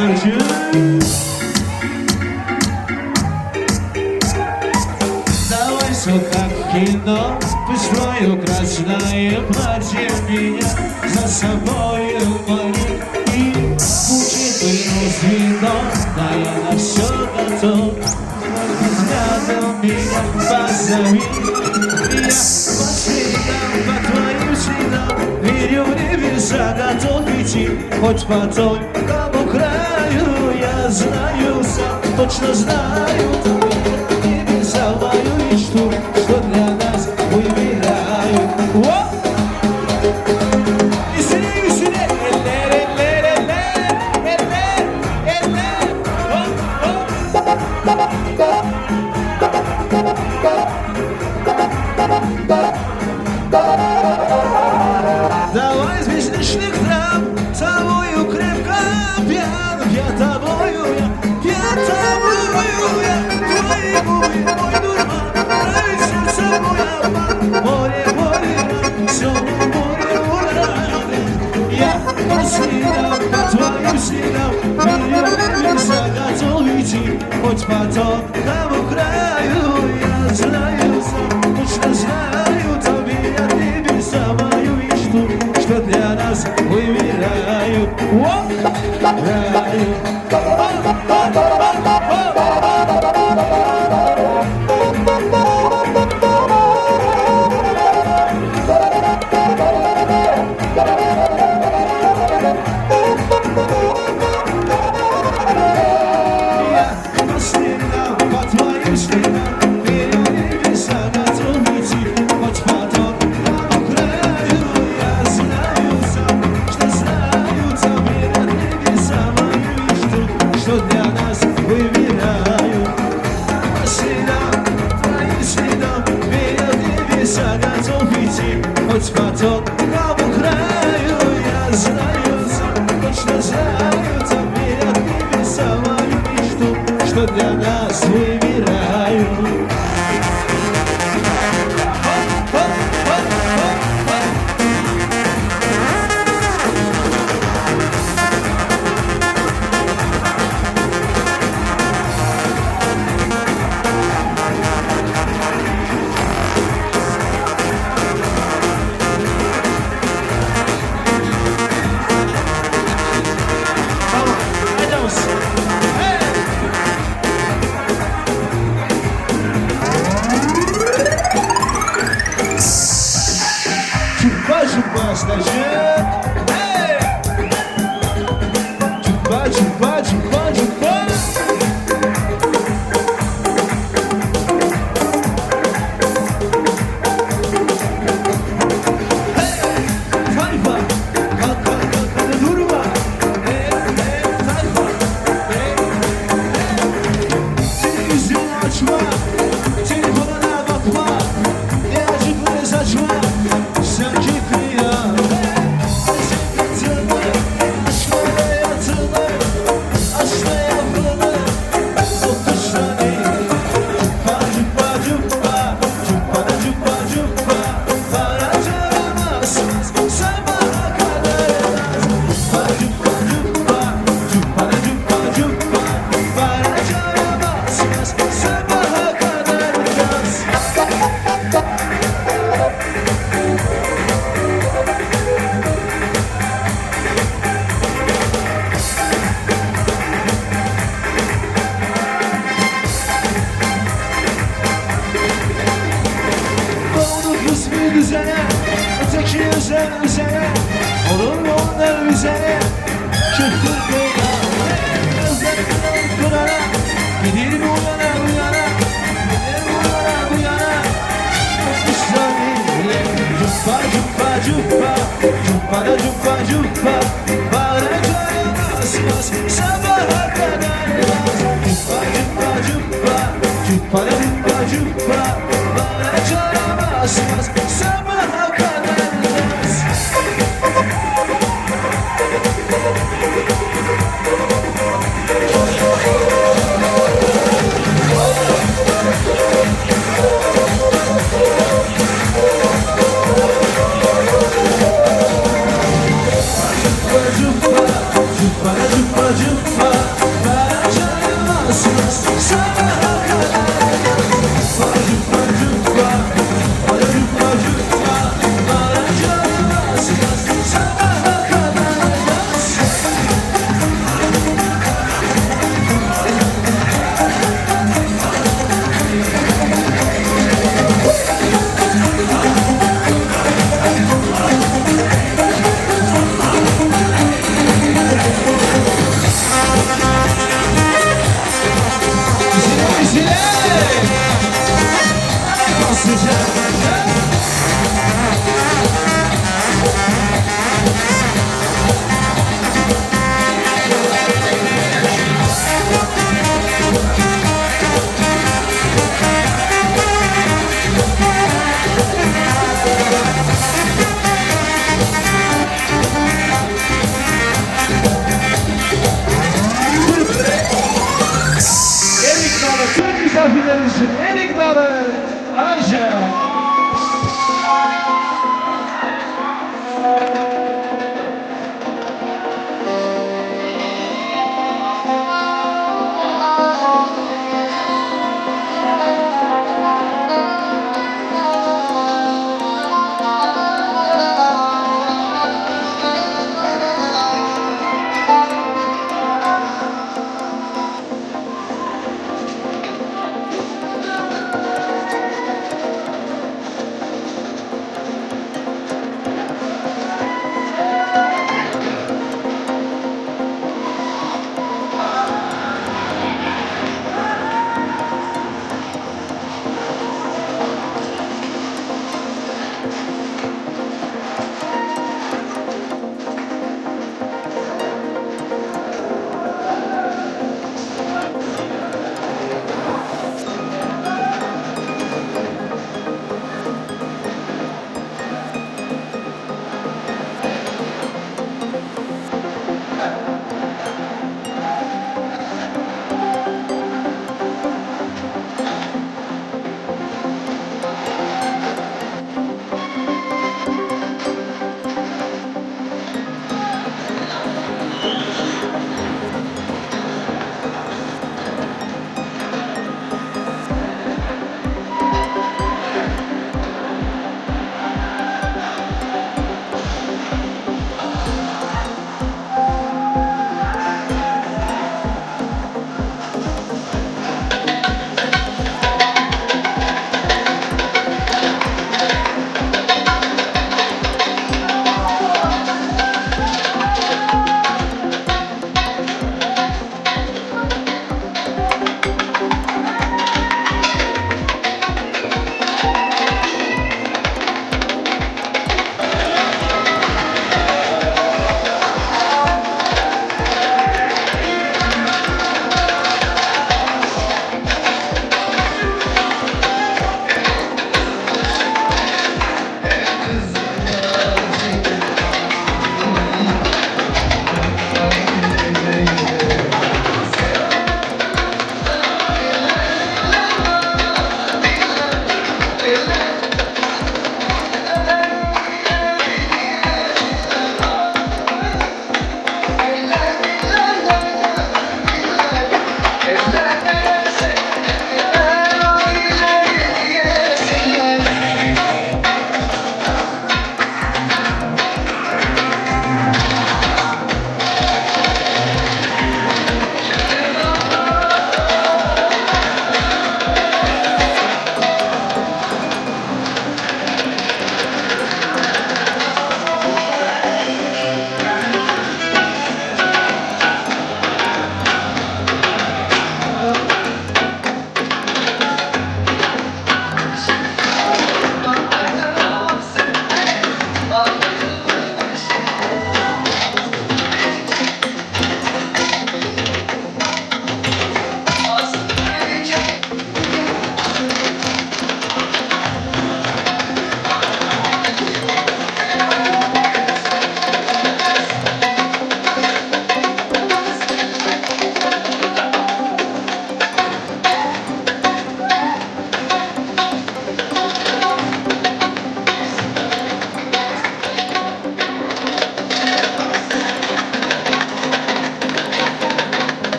Sırcı. Давай как кино, пусть твое красное платье меня за собой манит. И будет принос вино, да я на все готов. Взглядом меня позови. Я по следам, по твоим следам, верю в небеса, готов идти. Хоть по тому краю, я знаю сам, точно знаю твой небеса, мою мечту, что для нас выбираю. Веселей, веселей! Эллер, эллер, эллер, эллер, эллер! Давай с безличных трав, тобою крепко пьян, я тобою, я тобою, я твоему, мой дурман, край сердца мой обман, море, море, все море, ураны. Я по следам, по твоим следам, верю в небеса, готов идти, хоть по тому краю, я знаю сам, точно знаю, тобі от небеса мою мечту, что для нас выбирают. Я по следам, по твоим следам, верю в небеса, готов идти, хоть по тому краю, я знаю сам, что знаю, тобі от небеса мою мечту, что для нас выбираю. По следам, твоим следам, верю в небеса, готов идти, хоть по тому краю, я знаю сам, точно знаю, тобі от небеса мою мечту, что для нас выбираю. Vamos, Chupa, estagiário. Chupa, chupa, chupa, chupa. Tayfa, kalk kalk kalk hadi durma. Tayfa, senin yüzünü açma, telefonuna bakma, ne acıklı ne saçma, sanki kıyamet. Aşkla yatılı, aşkla yapılı, o kuşları. Cupa cupa cupa, cupa cupa cupa, para caramazsınız sabaha kadar. Cupa cupa cupa, cupa cupa cupa, para caramazsınız sabaha kadar. Doğduk kısmı düzene, öteki özel üzere, olur mu onlar bize? Çıktık yola, gözlerden kurana, gidir bu yana bu yana, gidir bu yana bu yana. Kuşlarıyla cupa cupa cupa, cupa da cupa cupa, bana caramazsınız sabaha kadar. Cupa cupa cupa, cupa da cupa cupa, bana caramazsınız sabaha kadar. Cupa, cupa, cupa, cupa, verirsin. Erik Dalı, Ayşe.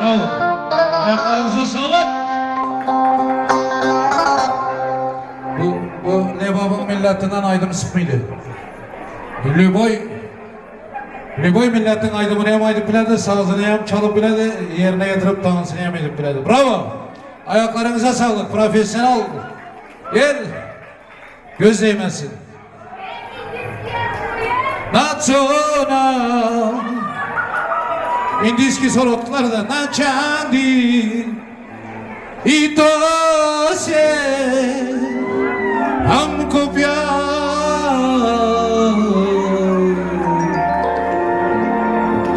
Bravo. Ayaklarınıza sağlık. Bu Lebab'ın milletinden aydım sıkmıydı. Lüboy milletin aydımını hem aydıp biledi, sazını hem çalıp biledi, yerine getirip dansını hem edip biledi. Bravo! Ayaklarınıza sağlık, profesyonel. Gel, göz değmesin. Natsona indiski sorotlarda naçandi itose हमको प्यार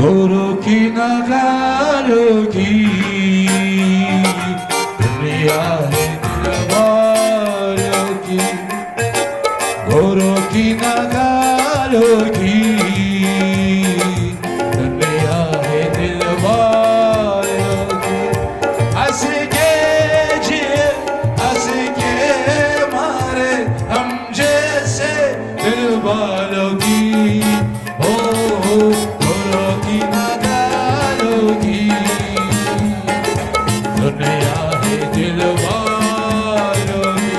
गोरों की नगारों की दुनिया है दिलवालों की गोरों की नगारों की दुनिया है दिलवालों की हंस के हम जैसे दिल वालों की हो गोरों की नगारों की दुनिया है दिल वालों की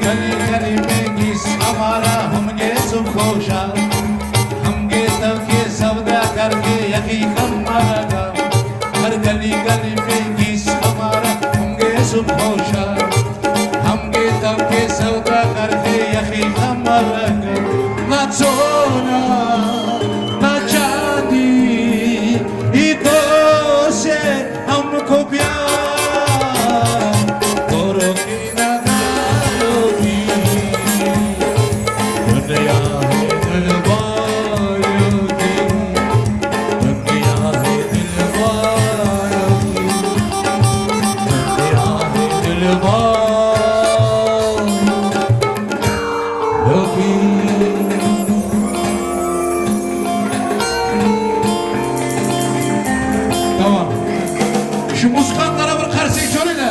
गली गली में गीस हमारा हमने सुख खोशा हमके तबके सौदा करके यकीकत मारा हर गली गली में गीस हमारा हमने सुख खोशा हमके तबके सौदा करके यकीकत मारा ना सोना ना चांदी ईदो से हमको प्यार गोरों की Tamam. Şu muskanlara bir karşı şöyle.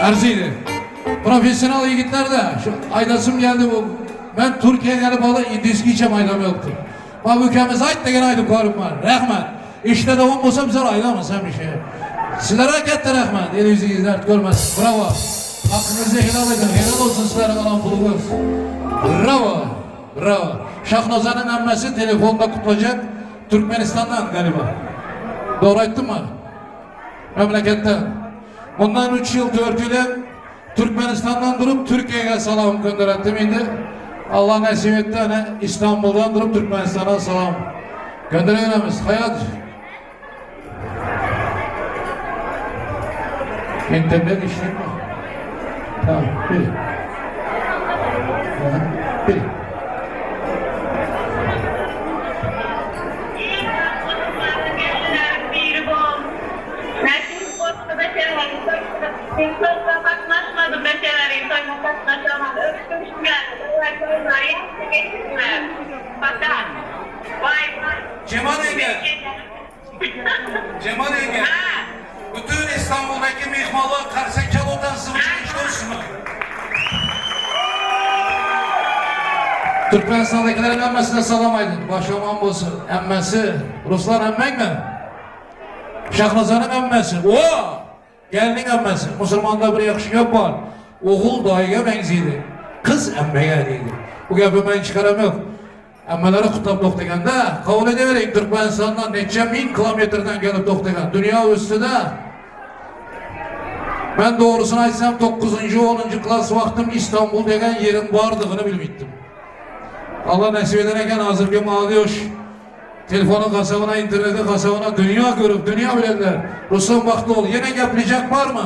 Erziydi. Profesyonel yigitler de. Şu aydasım geldi bu. Ben Türkiye'ye gelip alı indiski içem aydam yoktu. Bu ülkemiz ait de gene aydım karım var. Rahmet. İşte de olmasa bize aydamaz hem bir şey. Sizlere harekette rahmet. El yüzü izler görmez. Bravo. Hakkınızı helal edin. Helal olsun sizlere kalan pulunuz. Bravo. Bravo. Şahnoza'nın emmesi telefonda kutlayacak. Türkmenistan'dan galiba. Doğru ettim mi? Memleketten. Bundan 3 yıl 4 yıl Türkmenistan'dan durup Türkiye'ye salam gönderettim indi. Allah nasip etti hani İstanbul'dan durup Türkmenistan'a salam gönderebiliriz. Hayat. İnternet işlemi mi? Tamam. Bir. Bir. Cemal Ege. Cemal Ege. Bütün İstanbul'daki mihmalar Karsençalı'dan sıvışmış olsun. Türkmenistan'dakilerin emmesine salam aydın. Başoman bozu. Emmesi. Ruslar emmek mi? Şahnoza'nın emmesi. Oo! Gelinin emmesi. Müslümanda bir yakışık var. Oğul dayıya benziydi. Kız emmeye değildi. Bu gibi ben çıkaram yok. Emmeleri kutlap doktegan da kabul edevereyim Türkmenistan'dan neçe bin kilometreden gelip doktegan. Dünya üstüde. Ben doğrusunu açsam 9. 10. klas vaktim İstanbul degen yerin vardığını bilmiydim. Allah nasip ederken hazırki mağluş. Telefonun kasabına, internetin kasabına dünya görüp, dünya bilenler. Ruslan vakti ol. Yine yaplayacak var mı?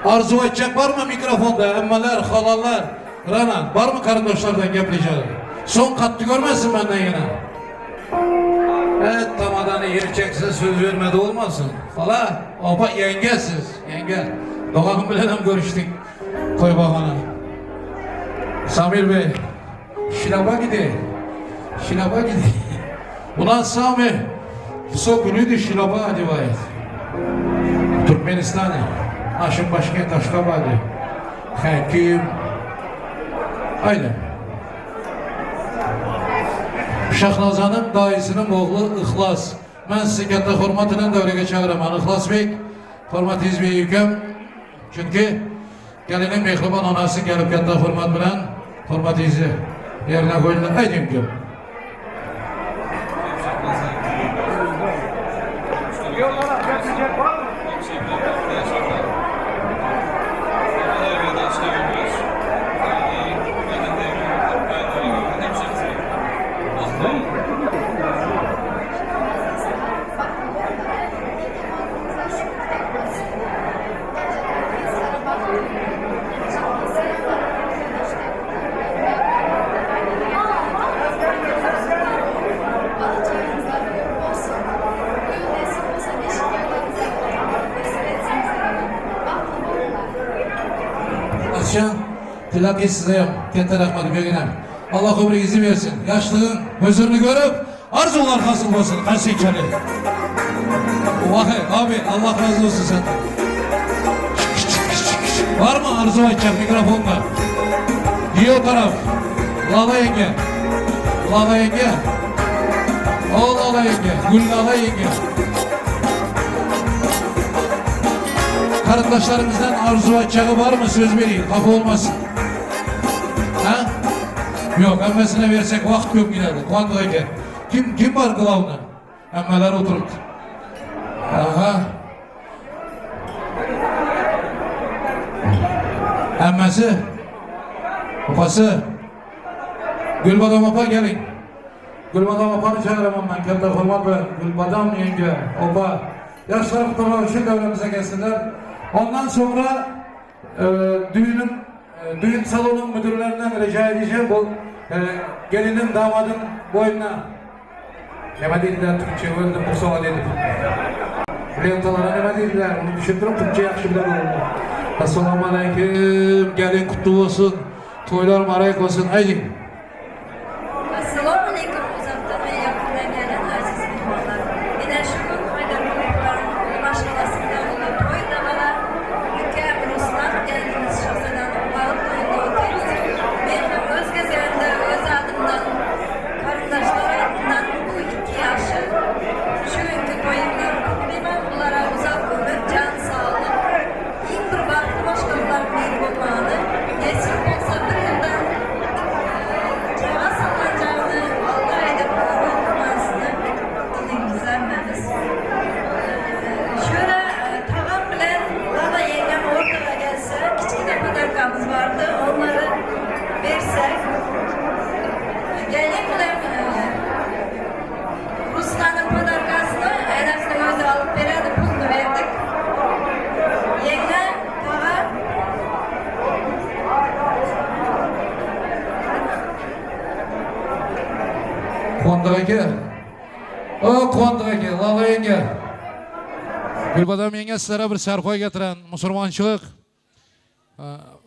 Arzu edecek var mı mikrofonda? Emmeler, halalar, Rana. Var mı karındaşlardan yaplayacak? Son kattı görmezsin benden yine. Evet, tamadan yiyeceksin, söz vermedi olmasın. Hala, opa yengesiz, yenge. Doğan'ın bilenem görüştük. Koy bağına. Samir Bey. Şilaba gidi. Şilaba gidi. Ulan Sami. So günüydü Şilaba hadi bayit. Türkmenistan'ı. Aşın başkent Aşkabat'ı. Hakim. Aynen. Şahnazanın dayısının oğlu İhlas. Ben sizi katta hürmetinin devreye çağıramam. İhlas Bey, hürmetiz Bey yüküm. Çünkü gelinin mehriban anası gelip katta hürmet bilen hürmetizi yerine koydular. Haydi yüküm. Tilaki size kente rahmet beginem. Allah ömrünüzü versin. Yaşlığın huzurunu görüp arzular hasıl olsun. Kaç içeri. Vahi abi Allah razı olsun senden. Var mı arzu edecek mikrofonla? Diyor taraf. Lala yenge. Lala yenge. O Lala yenge. Gül Lala yenge. Kardeşlerimizden arzu edeceği var mı? Söz vereyim. Kafa olmasın. Ha? Yok, emmesine versek vakit yok ileride. Kuandayken. Kim var kılavuna? Emmeler oturup. Aha. Emmesi. Opası. Gülbadam Opa gelin. Gülbadam Opa'nı çağıramam ben. Kendi hürmet ver. Gülbadam yenge. Opa. Yaşlar kutlamak için devremize gelsinler. Ondan sonra düğün salonun müdürlerinden rica edeceğim bu gelinin damadın boynuna ne dediler Türkçe öldüm bu soğan edip lentalara ne dediler onu düşündürüm Türkçe yakşı bilen oldu. Esselamu Aleyküm gelin kutlu olsun toylar mübarek olsun haydi. Esselamu Aleyküm uzaktan ve yakından gelen aziz mihmanlar. Yine şu gün Haydarlıkların başkalasında olan toy dağlara ülke Ruslan geldiniz şahseden bağlı toyunda otuyuz. Benim öz gezeğinde öz adımdan, karındaşlar adından bu iki yaşı şu günkü toyumdan kutlayman bunlara uzak ömür, can sağlık, iyi bir baklı başkalar bir bulmanı, geçsin olsa bir yıldan cevap sallanacağını Allah edip okumasını dinlememiz. Şöyle tağam bilen baba yengem ortaya gelse küçük de padarkamız vardı onları versek gelin bilen Ruslan'ın padarkasını Eras'ın özü alıp verdi pulunu verdik. Yenge tağa Kuandığa gel. O kuandığa gel. Lala yenge. Gülbadam yenge sizlere bir serpoy getiren Müslümançılık.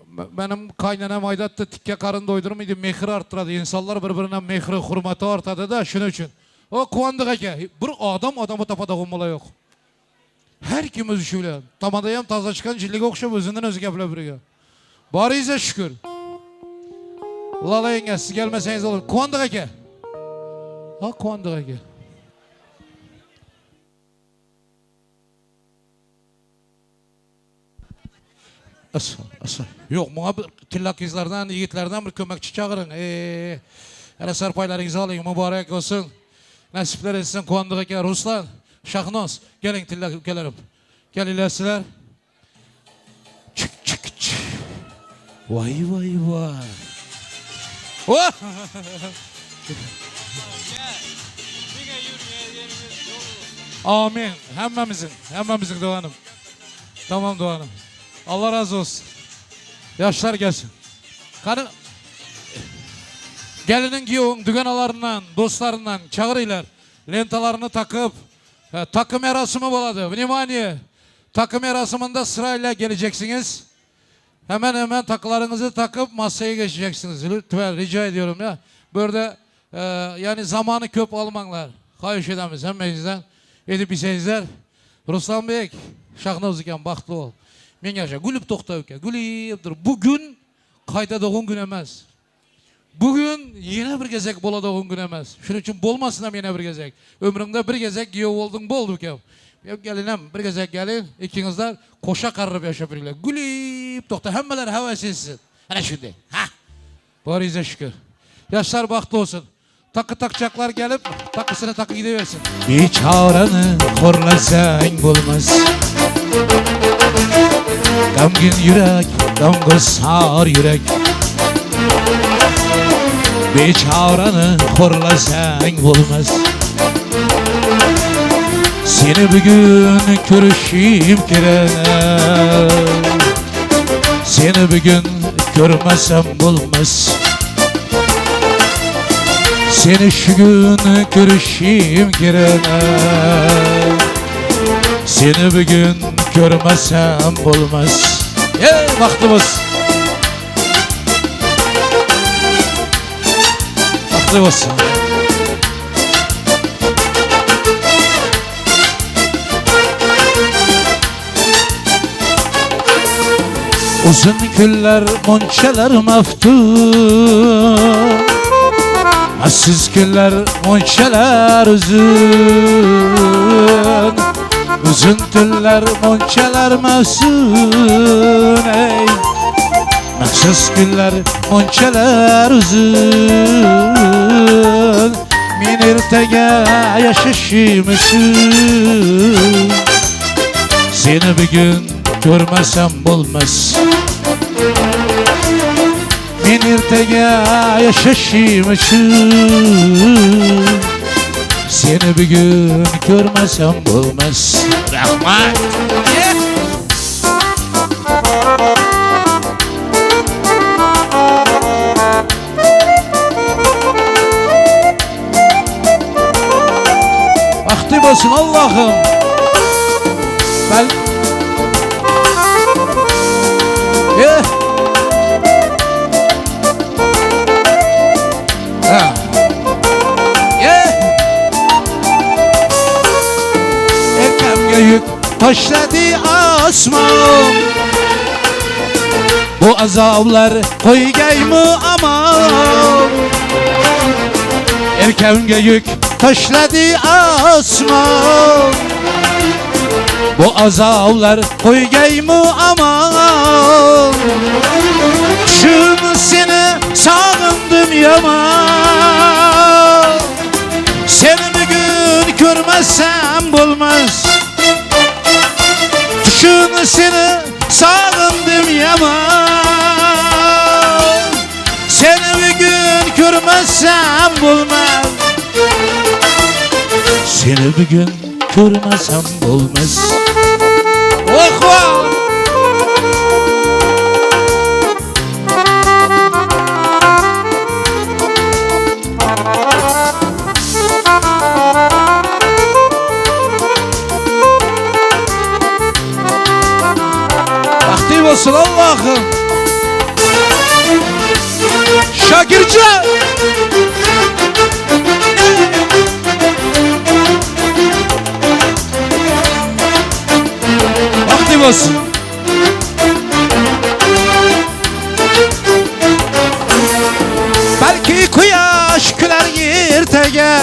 Benim kaynanam aydattı tikke karın doydurmaydı, mehri arttıradı. İnsanlar birbirine mehri, hürmeti artadı da şunun için. O kuandığa gel. Bir adamı tapada olmalı yok. Her kim özü şöyle. Tamadayım taza çıkan cillik okşam özünden özü gepile biriga. Bari ise şükür. Lala yenge siz gelmeseniz olur. Kuandığa gel. Ha kuandığa gel. Asıl. Yok bana bir tillakizlerden, yiğitlerden bir kömekçi çağırın. Hele sarpaylarınızı alayım, mübarek olsun. Nasipler etsin kuandığa gel. Ruslan, Şahnoz, gelin tillak gelirim. Gel ilerisiler. Çık. Vay. Oh! Amin. Hemmemizin Doğan'ım. Tamam Doğan'ım. Allah razı olsun. Yaşlar gelsin. Gelinin giyoğun dügenalarından, dostlarından çağırırlar. Lentalarını takıp takım erasımı buladı. Vнимание. takım yarasımında sırayla geleceksiniz. Hemen takılarınızı takıp masaya geçeceksiniz. Lütfen rica ediyorum ya. Böyle yani zamanı köp almanlar. Kayış edemiz hemmenizden. Edip iseyizler. Ruslan Bey, şahnavuz iken baxtlı ol. Men yaşa, gülüp toxta öke, gülüp dur. Bugün kayda doğun gün emez. Bugün yine bir gezek bola doğun gün emez. Şunun için bolmasın hem yine bir gezek. Ömrümde bir gezek giyo oldun boldu kem. Gelinem bir gezek gelin, ikinizler koşa karırıp yaşa biriyle. Gülüp toxta, hemmeler hevesizsin. Hani şimdi, ha? Barize şükür. Yaşlar baxtlı olsun. Takı takacaklar gelip takısını takı gidiversin. Bir çağranı horlasan bulmaz. Gamgin yürek, gamgın sar yürek. Bir çağranı horlasan bulmaz. Seni bugün görüşeyim kirene. Seni bugün görmesem bulmaz. Seni şu gün görüşeyim girene. Seni bugün görmesem olmaz. Vaktimiz. Vakti olsun. Uzun güller, monçeler meftun. Assiz güller, monçeler uzun. Uzun tüller, monçeler mevsun. Ey Assiz güller, monçeler uzun. Min irtege yaşashim için. Seni bir gün görmesem olmaz. Min irtege yaşashim için. Seni bir gün görmesem olmaz. Rahmat. Aktif olsun Allah'ım. Ben... Yük taşladı asman. Bu azaplar koygay mı aman. Erken yük taşladı asman. Bu azaplar koygay mı aman. Şunu seni sağındım yaman. Seni bir gün görmezsem bulmaz. Şunu seni sağındım yaman. Seni bir gün görmezsem bulmaz. Seni bir gün görmezsem bulmaz. Oh! Olsun Allah'ım. Şakircan. Aktif olsun. Belki kuyaş güler yirtege.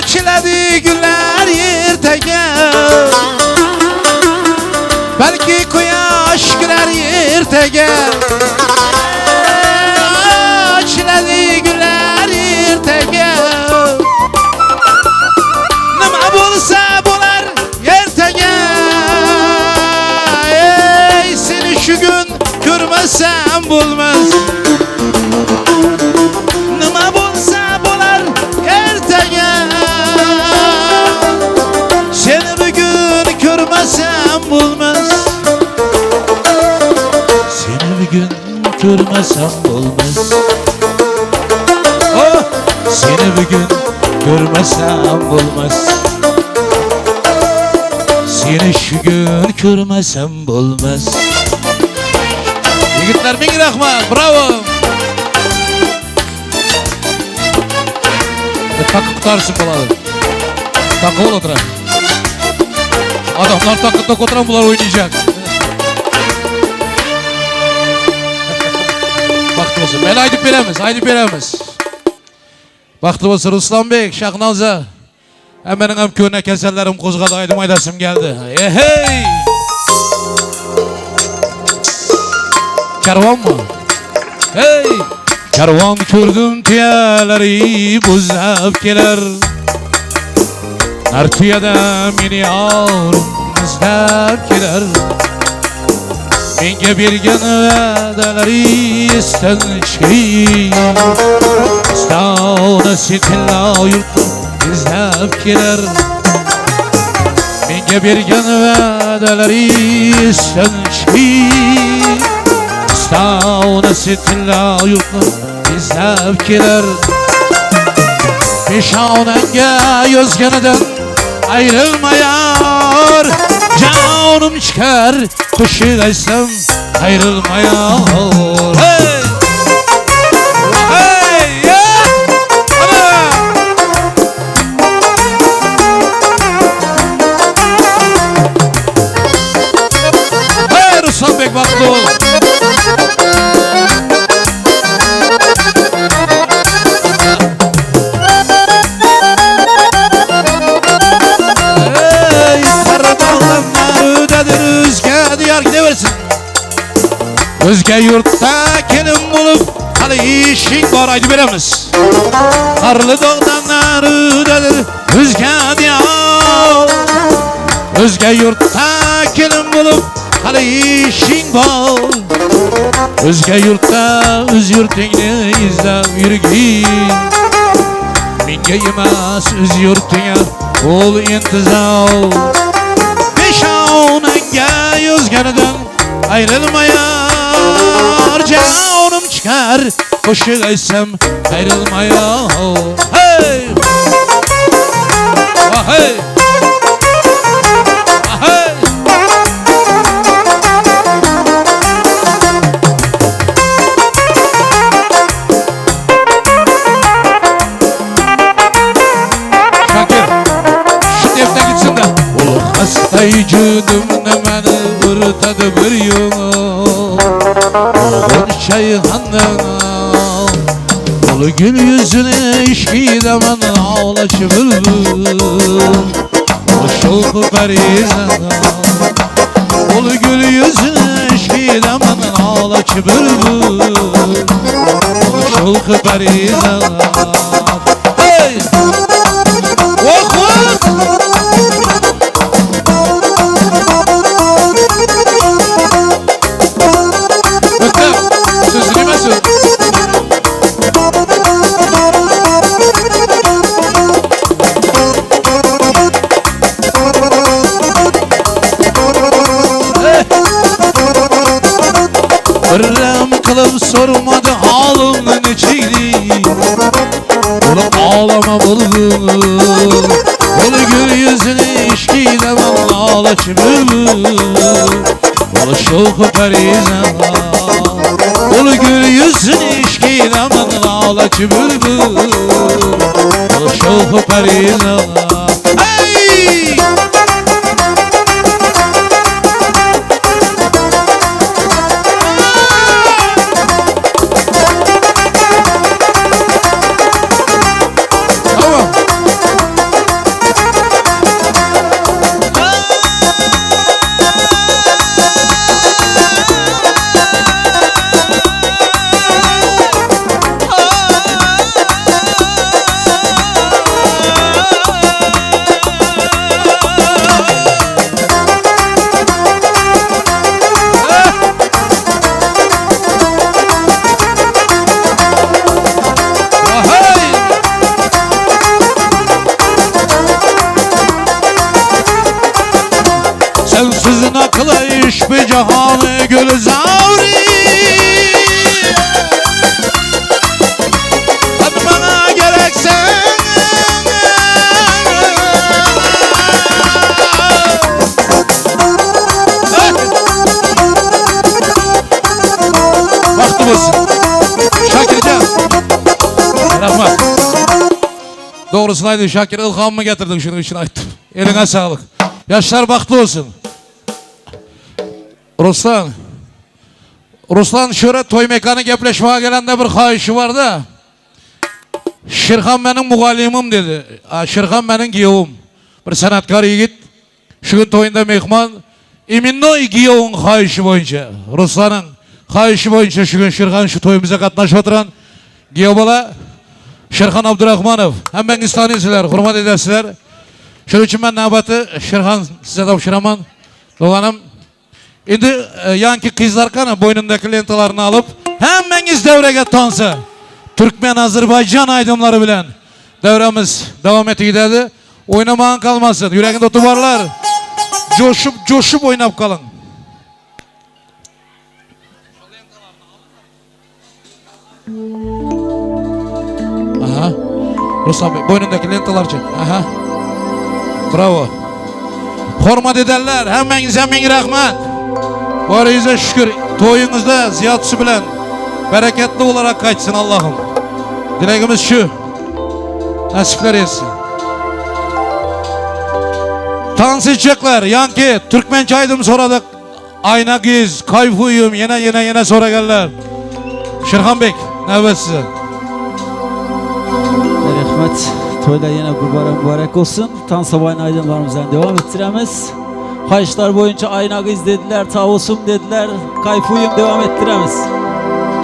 Çiledi güller yirtege. Belki kuyaş güler yirtege. Çiledi güler yirtege. Nima bulsa bular yirtege. Ey seni şu gün görmezsem bulmaz. Nima bulsa bular yirtege. Seni bir gün görmezsem bulmaz. Gün görmesem olmaz. Oh, seni bir gün görmesem olmaz. Seni şu gün görmesem olmaz. Yigitler ming rahmat, bravo. Takı kutarsın bolalar. Takı ol oturan. Adamlar takı oturan, bunlar oynayacak. Vakti olsun. Ben aydıp veremiz. Vakti olsun Ruslanbek, Şahnavza. Hemen hem köne keserlerim kozgadı, aydım aydasım geldi. Hey! Kervan mı? Hey! Kervan kördüm tiyeleri buzlap gelir. Nartiyada meni yavrum izlep gelir. Menge bergen vədələri istençki. İstavda setilla yurtlar izlep gelir. Menge bergen vədələri istençki. İstavda setilla yurtlar izlep gelir. Peşanenge yüzgeninden ayrılmayar. Canım çıkar kuşu kaysam ayrılmayar. Hey! Hey! Ya! Ana! Hey Ruslanbek vakti ol. Özge yurtta kelim bulup hali işin var aydı veremiz. Karlı dağdanlar ödedir özge diyar. Özge yurtta kelim bulup hali işin var. Özge yurtta öz yurtingni izlep yürgin. Minge yemas öz yurtinga ol intizar. Peşanenge yüzgeninden ayrılmayar. Canım çıkar koşu kaysam ayrılmayar. Hey! Ah hey! Ah hey! Şakir, şu defter gitsin de. Ulu hastay cüdümle beni ırtadı bir yol. Oğul çayhanına Ulu gül yüzüne işkiyle ben ağlaşı bülbül. Ulu şulku perizana Ulu gül yüzüne işkiyle ben ağlaşı bülbül. Ulu şulku perizana. Hey! Vah vah! Hırrem kılıp sormadı halım neçeydi. Onu ağlama bulgun. Onu gül yüzüne işkiyle ben ağlaç bülbül. Onu şoku perizana Onu gül yüzüne işkiyle ben ağlaç bülbül. Onu şoku perizana. Hey! Sensizin akla iş bir cihanı gül zavri. Hadi bana gereksen doğrusunu aydı Şakir, ilhamımı getirdin şunun için aytdım. Eline sağlık. Yaşlar baktı olsun. Ruslan şöyle toy mekanı gepleşmeye gelende bir kayışı var da. Şirhan benim mugallimim dedi. Şirhan benim giyovum. Bir sanatkar yigit. Şu gün toyunda mehman. Eminno giyovun kayışı boyunca. Ruslan'ın kayışı boyunca şu gün Şirhan şu toyumuza katnaşıp oturan giyobola. Şirhan Abdurrahmanov. Hemen istaniysiler, hürmet edersiler. Şunun için ben nöbeti Şirhan size tavşıraman. Doğanım. Şimdi yanki kızlar kanı boynundaki lentalarını alıp hemmeniz devrege tansı. Türkmen Azerbaycan aydımları bilen devremiz devam etti giderdi. Oynaman kalmasın. Yüreğinde otuvarlar. Coşup oynap kalın. Aha. Ruslan Bey boynundaki lentalar çek. Aha. Bravo. Hürmet ederler. Hemmenize min rahmet. Barize şükür toyunuzda ziyatçı bilen bereketli olarak kaçsın Allah'ım. Dileğimiz şu. Nasipler etsin. Dans edecekler. Yanki Türkmençe aydım soradık. Ayna giz, kayfuyum. Yine sonra gelirler. Şirhan Bey, nöbet size. Rahmet. Toyda yine mübarek olsun. Tan sabahın aydınlarımızdan devam ettiremiz. Kayışlar boyunca ayna kız dediler, tavusum dediler, kayfuyum devam ettiremiz.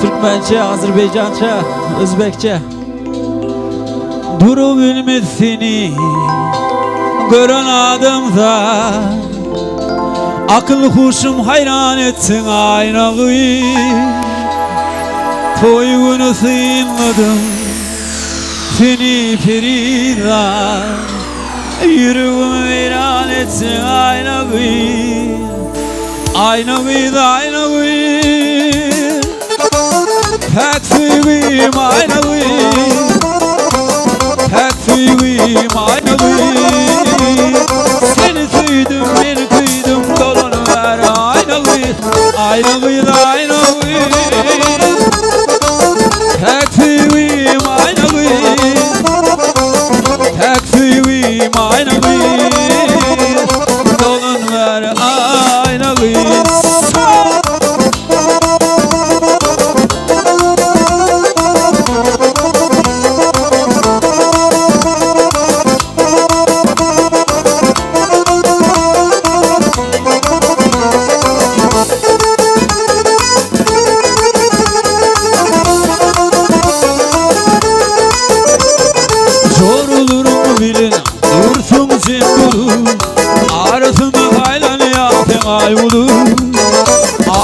Türkmençe, Azerbaycança, Özbekçe. Duru bilmez seni gören adımda, akıl huşum hayran etsin aynayı. Toyunu sığınmadım seni periden, yüreğimi viran etsin aynayı. Aynayı da aynayı, pek seveyim aynayı, pek seveyim aynayı. Seni sevdim, beni kıydım, dolanı ver aynayı. Aynayı da aynayı, pek seveyim aynayı, pek seveyim aynayı. Dolan ver aynayı.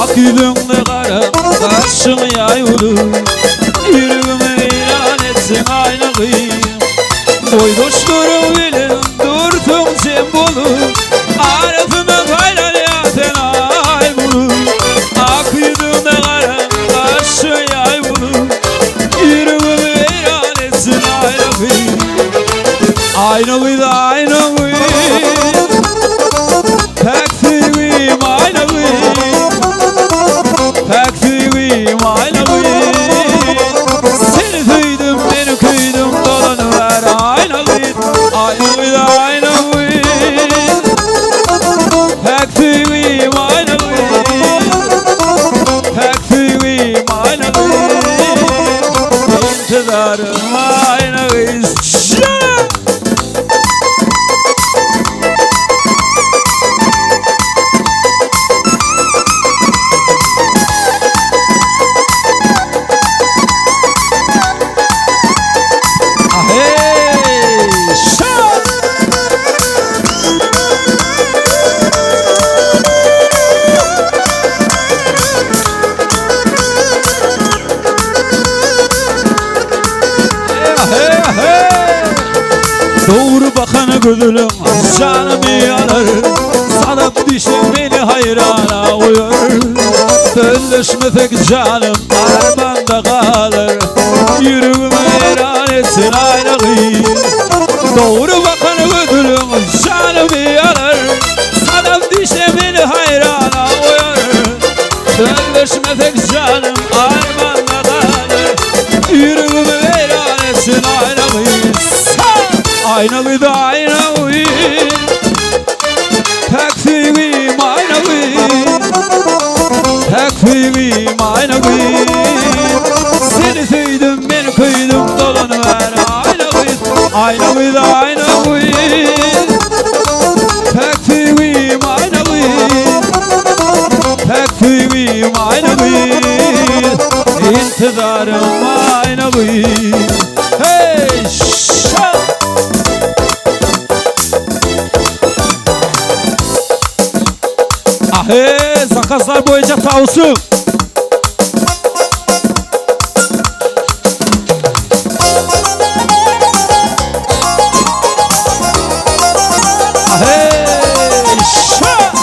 Akülünle kara kaşın yayılır, yüreğime ilan etsin aynayı. Boydoşlarım bilin dursun sembolü, arasında hayran yaten ay bulur. Akülünle kara kaşın yayılır, yüreğime ilan etsin aynayı. Aynayı da aynayı, pek seveyim aynayı, pek seveyim aynayı. Seni duydum, beni kıydum, dolanı ver aynayı. Aynayı da aynayı, pek seveyim aynayı, pek seveyim aynayı. İntidarım aynayı. Doğru bakan gözüm canımı yalar, sanıp dişim beni hayrana koyar. Dönüşmesek canım armanda kalır, yüreğime ilan etsin aynayı. Doğru bakan gözüm canımı yalar, sanıp dişim beni hayrana koyar. Dönüşmesek canım armanda kalır, yüreğime ilan etsin aynayı. Aynalıydı aynalı Takfirim aynalı Takfirim aynalı Seni tüydüm beni kıydım dolanıver aynalı Aynalıydı aynalı Takfirim aynalı Takfirim aynalı İntidarım aynalı Hey şah Ahe zakazlar boyunca tavusum Ahe şah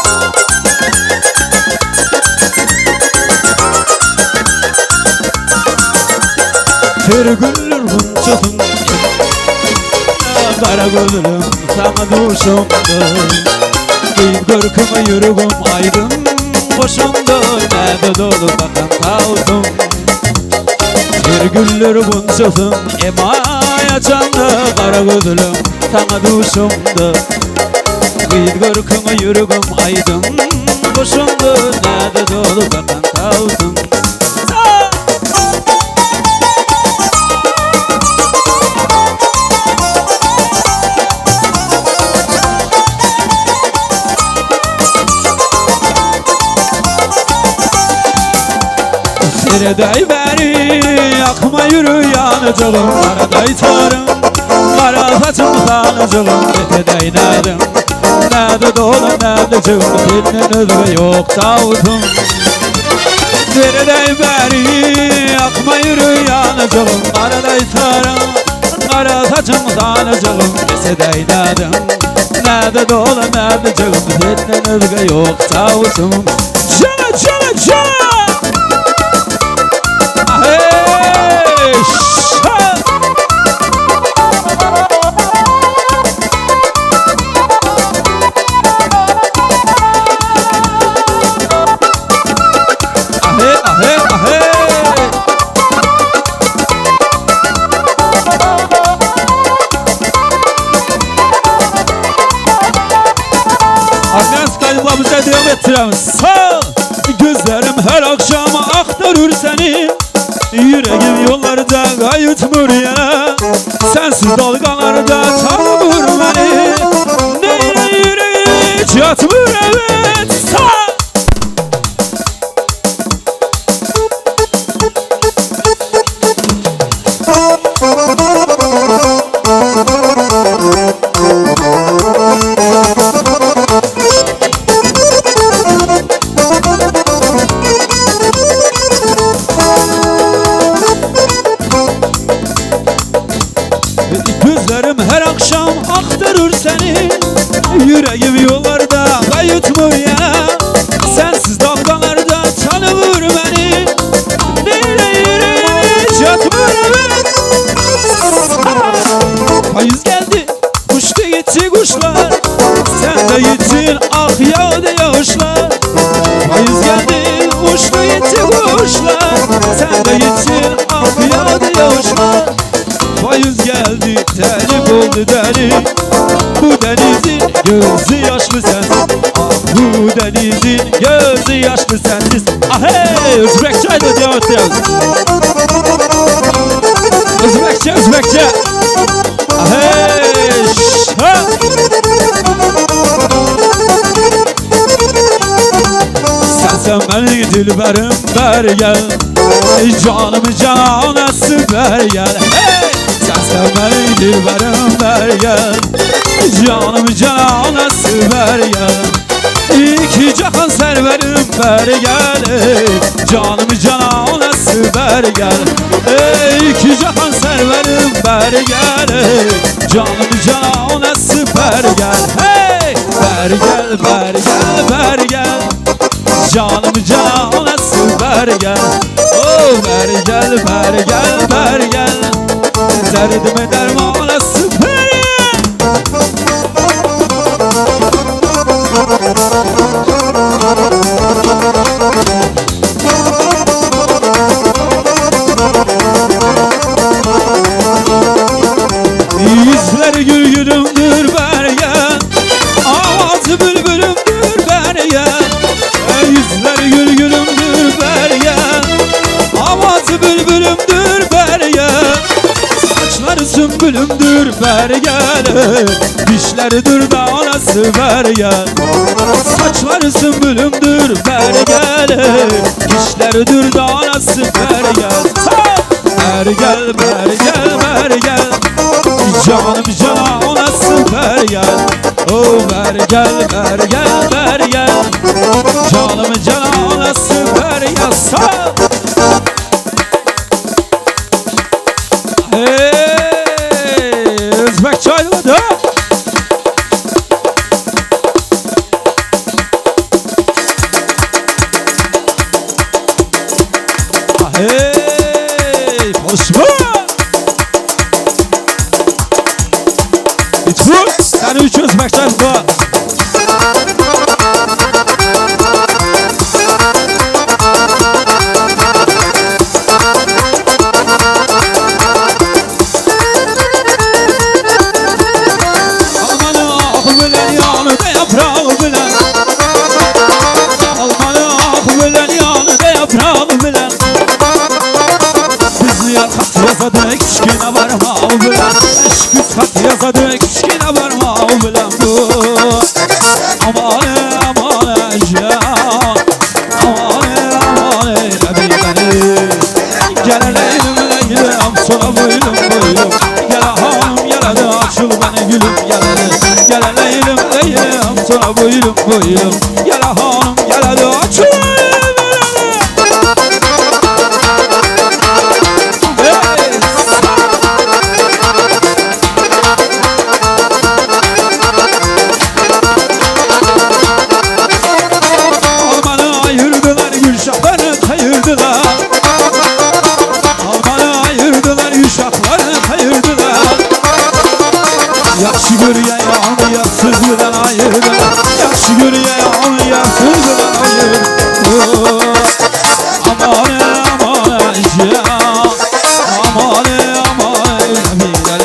Bir güller hunçatın Kara gönlüm sana duşumdu Giyip görküme yürügüm aydın Boşumdu nebe dolu bakan tavdum Bir güller hunçatın emaya canlı Kara gönlüm sana duşumdu Giyip görküme yürügüm aydın Boşumdu nebe dolu bakan tavdum Nereday beri yakma yürü yanıcılım Karaday tarım kara saçım sanıcılım Nereday nedim Nede dolu nede cığım Senin özü yok tavudum Nereday beri yakma yürü yanıcılım Karaday tarım kara saçım sanıcılım Nereday nedim Nede dolu nede cığım Senin özü yok tavudum Cana cana cana Kayıplarımıza devam ettiremiz Sağ gözlerim her akşam aktarır seni Yüreğim yollarda kayıtmır yana Sensiz dalgalarda tanımır beni Neyle yüreğim hiç yatmır evet Sağ Gözlerim her akşam aktarır seni Yüreğim yollarda kayıtmır ya Sensiz dalgalarda tanımır beni Neyle yüreğim hiç yatmır evet Payız geldi uçtu gitti kuşlar Sen de gittin ah yağdı yağışlar Payız geldi uçtu gitti kuşlar Sen de gittin ah yağdı yağışlar Payız geldi telif oldu deli Bu denizin gözü yaşlı sensiz Ah bu denizin gözü yaşlı sensiz Ah hey Özbekçe'yle devam ediyoruz Özbekçe Ah hey şah Sen beni dilberim ver gel Canımı canası ver gel Hey sen beni dilberim ver gel Canımı canası ver gel İki cahan serverim ver gel Canımı canası ver gel İki cahan serverim ver gel Canımı canası ver gel Hey ver gel ver gel ver gel Canımı canası ver gel Oh ver gel ver gel ver gel Derdime dermana süper Yüzleri gül gül sümbülümdür ver gel, dişleridir danası ver gel. Saçları sümbülümdür ver gel, dişleridir danası ver gel. Ver gel, ver gel, ver gel, canım cana olası ver gel. Oh ver gel, ver gel, ver gel, canım cana olası ver gel. Sağ. Hey, Özbek çayladı. Hey, konuşma. Lütfen, sen üç Özbek çayladı. Yazadık kişkine varma bilen, eşk üstat yazadık kişkine varma bilen bu. Amane amane can, amane amane beni. Geleleyim leylem sonra boylum boylum, gele hanım gele de açıl beni gülüm gele. Geleleyim leylem sonra boylum boylum, gele hanım gele de açıl. Yaxşı görüye yanı yaksız bilen ayırdılar. Yaxşı görüye yanı yaksız bilen ayırdılar. Amane amane can, amane amane bilen.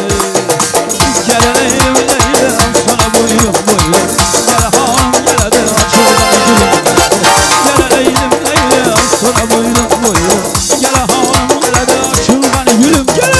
Geleleyim leylem sana boylum boylum, gele hanım gele de açıl beni gülüm. Geleleyim leylem sana boylum boylum, gele hanım gele de açıl beni gülüm gele.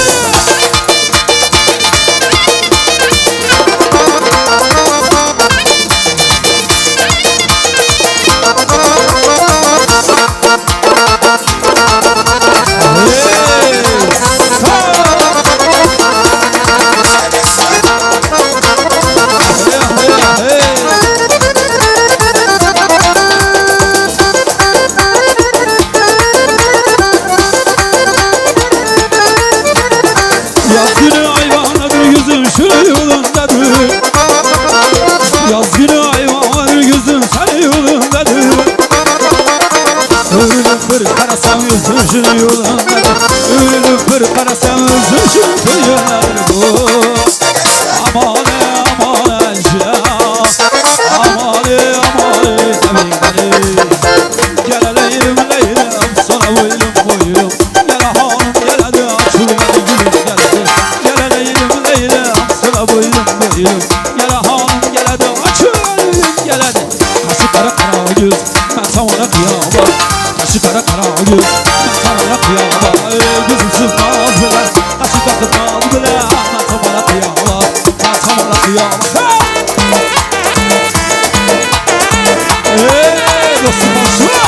Yaz günü hayvana bir yüzün şu yolundadır. Yaz günü hayvana bir yüzün sen yolundadır. Ölüm bir karasam yüzün şu yolundadır. Ölüm bir karasam yüzün şu yolundadır bu. Amane amane can, amane amane beni. Geleleyim leylem sana boylum boylum, gele hanım gele de açıl beni gülüm gele. Geleleyim leylem sana boylum boylum, gele hanım gele de açıl beni gele. Kaşı kara kara göz ben sana kıyamam, kaşı kara kara göz ben sana kıyamam. Gözüm sızmaz bile, kaşı takılmaz bile, ben sana kıyamam, ben sana kıyamam. Hey dostum konuşma.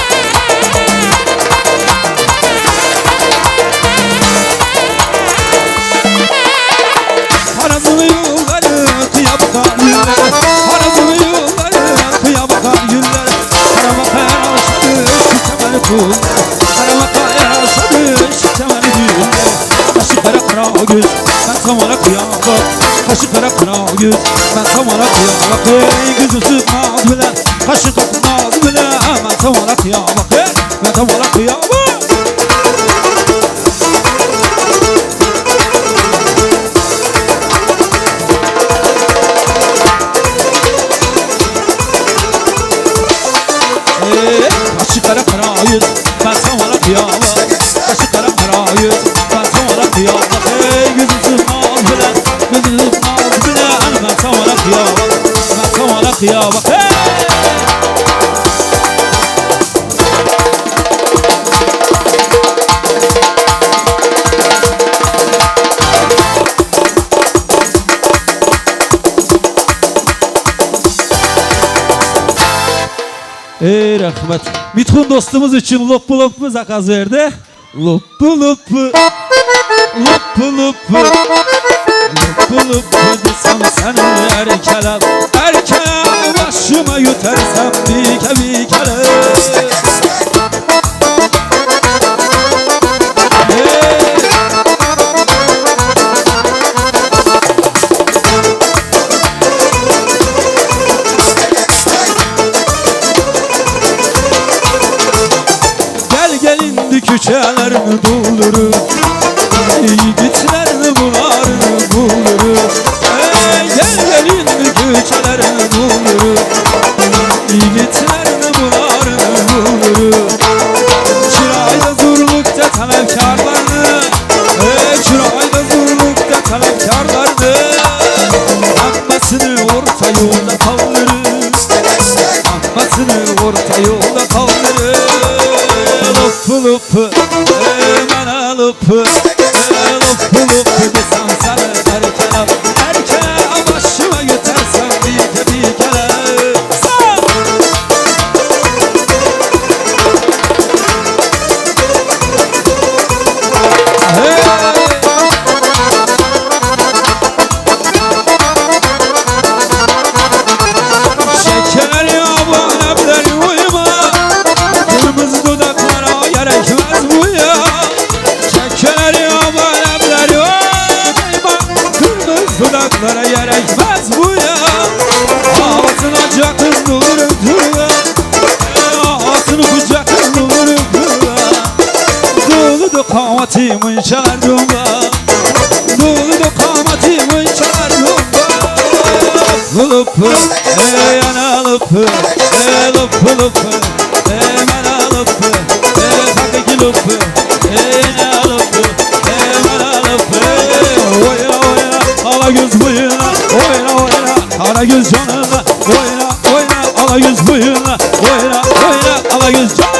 Parazını yolları kıya bakan yüllere, parazını yolları kıya bakan yüllere. Karamaka yaraşadı şitemeli kulları, karamaka yaraşadı şitemeli düğünlere. Kaşı kara kara göz ben sana kıyamam, kaşı kara kara göz ben sana kıyamam. Hey gözü sıkmaz bile, kaşı dokunmaz bile, ben sana kıyamam. Hey ben sana kıyamam. Kaşı kara kara yüz ben sana kıyamam, kaşı kara kara yüz ben sana kıyamam. Hey gözüm sızmaz bile, gözüm sızmaz bile, ben sana kıyamam, ben sana kıyamam. Hey rahmet. Mithun dostumuz için loppu loppu zakaz verdi. Loppu loppu. Loppu loppu. Loppu loppu desem seni erkelem. Erkelem başıma yutersem bike bikelem. Küçelerini doldurur, yiğitlerini bularını buldurur. Gel gelin küçelerini doldurur, yiğitlerini bularını buldurur. Çırayda zorlukta talepkarlarını, çırayda zorlukta talepkarlarını, akmasını orta yolda kaldırır, akmasını orta yolda kaldırır. Loppu loppu, bana loppu, loppu loppu desem sana erkelem. Erkelem başıma götürsem bir kelem. Şeker ya bu alemler uyuma, kırmızı dudaklara gerekmez bu ya. Şeker ya bu alemler uyuma, kırmızı dudaklara gerekmez bu ya. Ağzına cakın dolurum duruyor, ağzını kucakın dolurum duruyor. Dolu da kavatimin çalar dumba, dolu da kavatimin çalar dumba. Loppu, ana loppu, loppu loppu, mana loppu, takaki loppu, ana loppu, mana loppu. Oyna oyna, ala göz boyuna, oyna oyna, kara göz canına, oyna oyna, ala göz boyuna, oyna oyna, ala göz canına.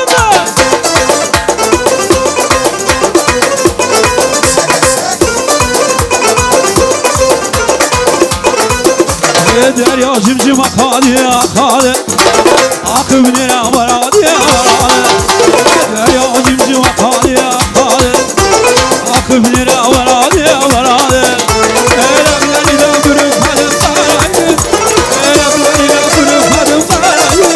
Derya cimcim akadı akadı, akım nere varadı varadı. Derya cimcim akadı akadı, akım nere varadı varadı. Elemleri de bürüfadım saraydı, elemleri de bürüfadım saraydı.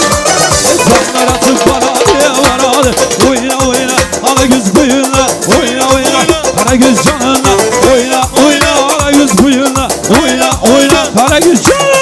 Zanlar atıp varadı varadı. Oyna oyna, ala göz boyuna, oyna oyna, kara göz canına, oyna oyna, ala göz boyuna, oyna oyna, kara göz canına.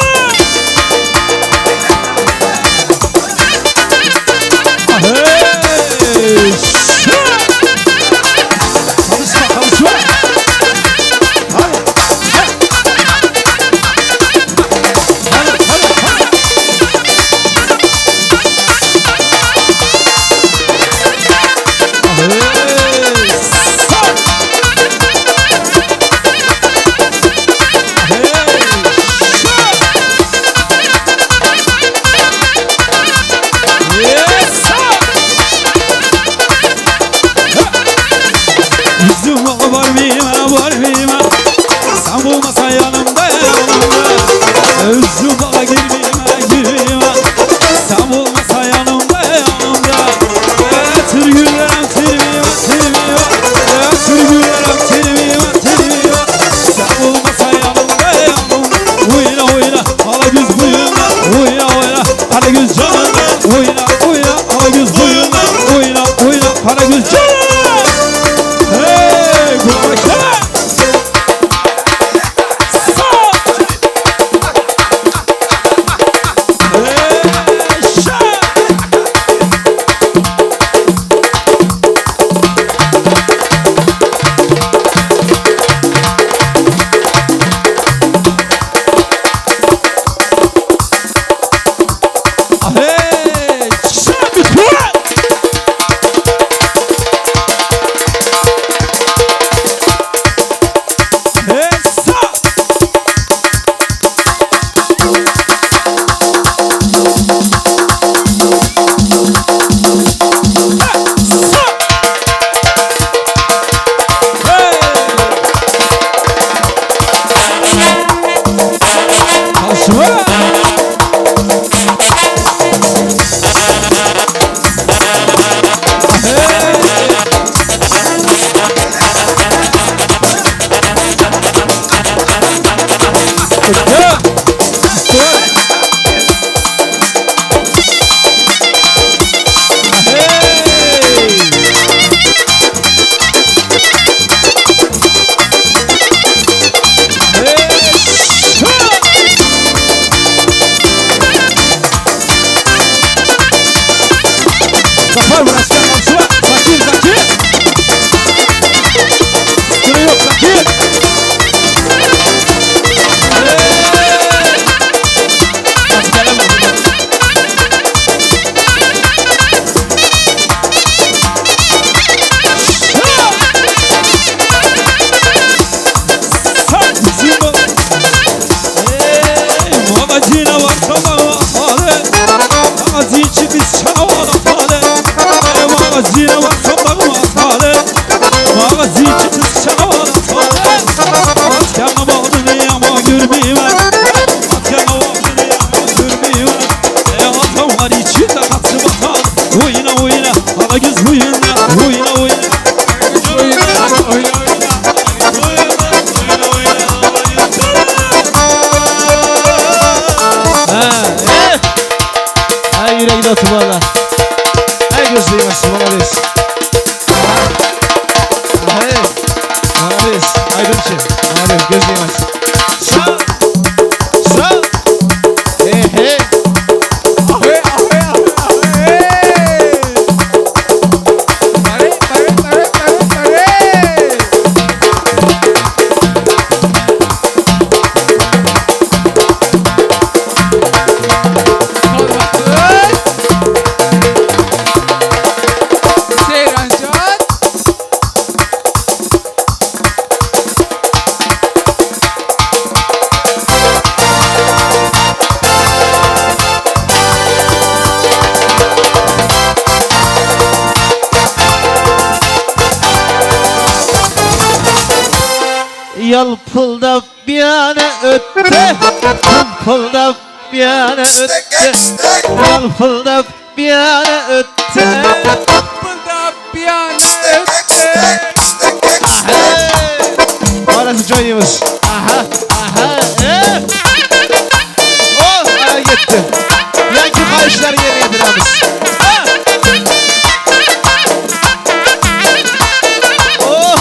kız huyuna huyuna huyuna. Ay yüreğine otur valla. Ay göz değmez, bana biz. Hey, bana biz. Aydınçı, bana biz, göz değmez. Sağ, sağ. Hey, hey. Ahe, ahe, ahe, ahe. Tare, tare, tare, tare, tare. Yalpıldap bir yana ötte, pıldap bir yana ötte, yalpıldap bir yana ötte, Pıldap bir yana ötte. Orası çoğuymuş. aha, Oh, ara gitti. Yankı karışlar geri getiremiz. Oh,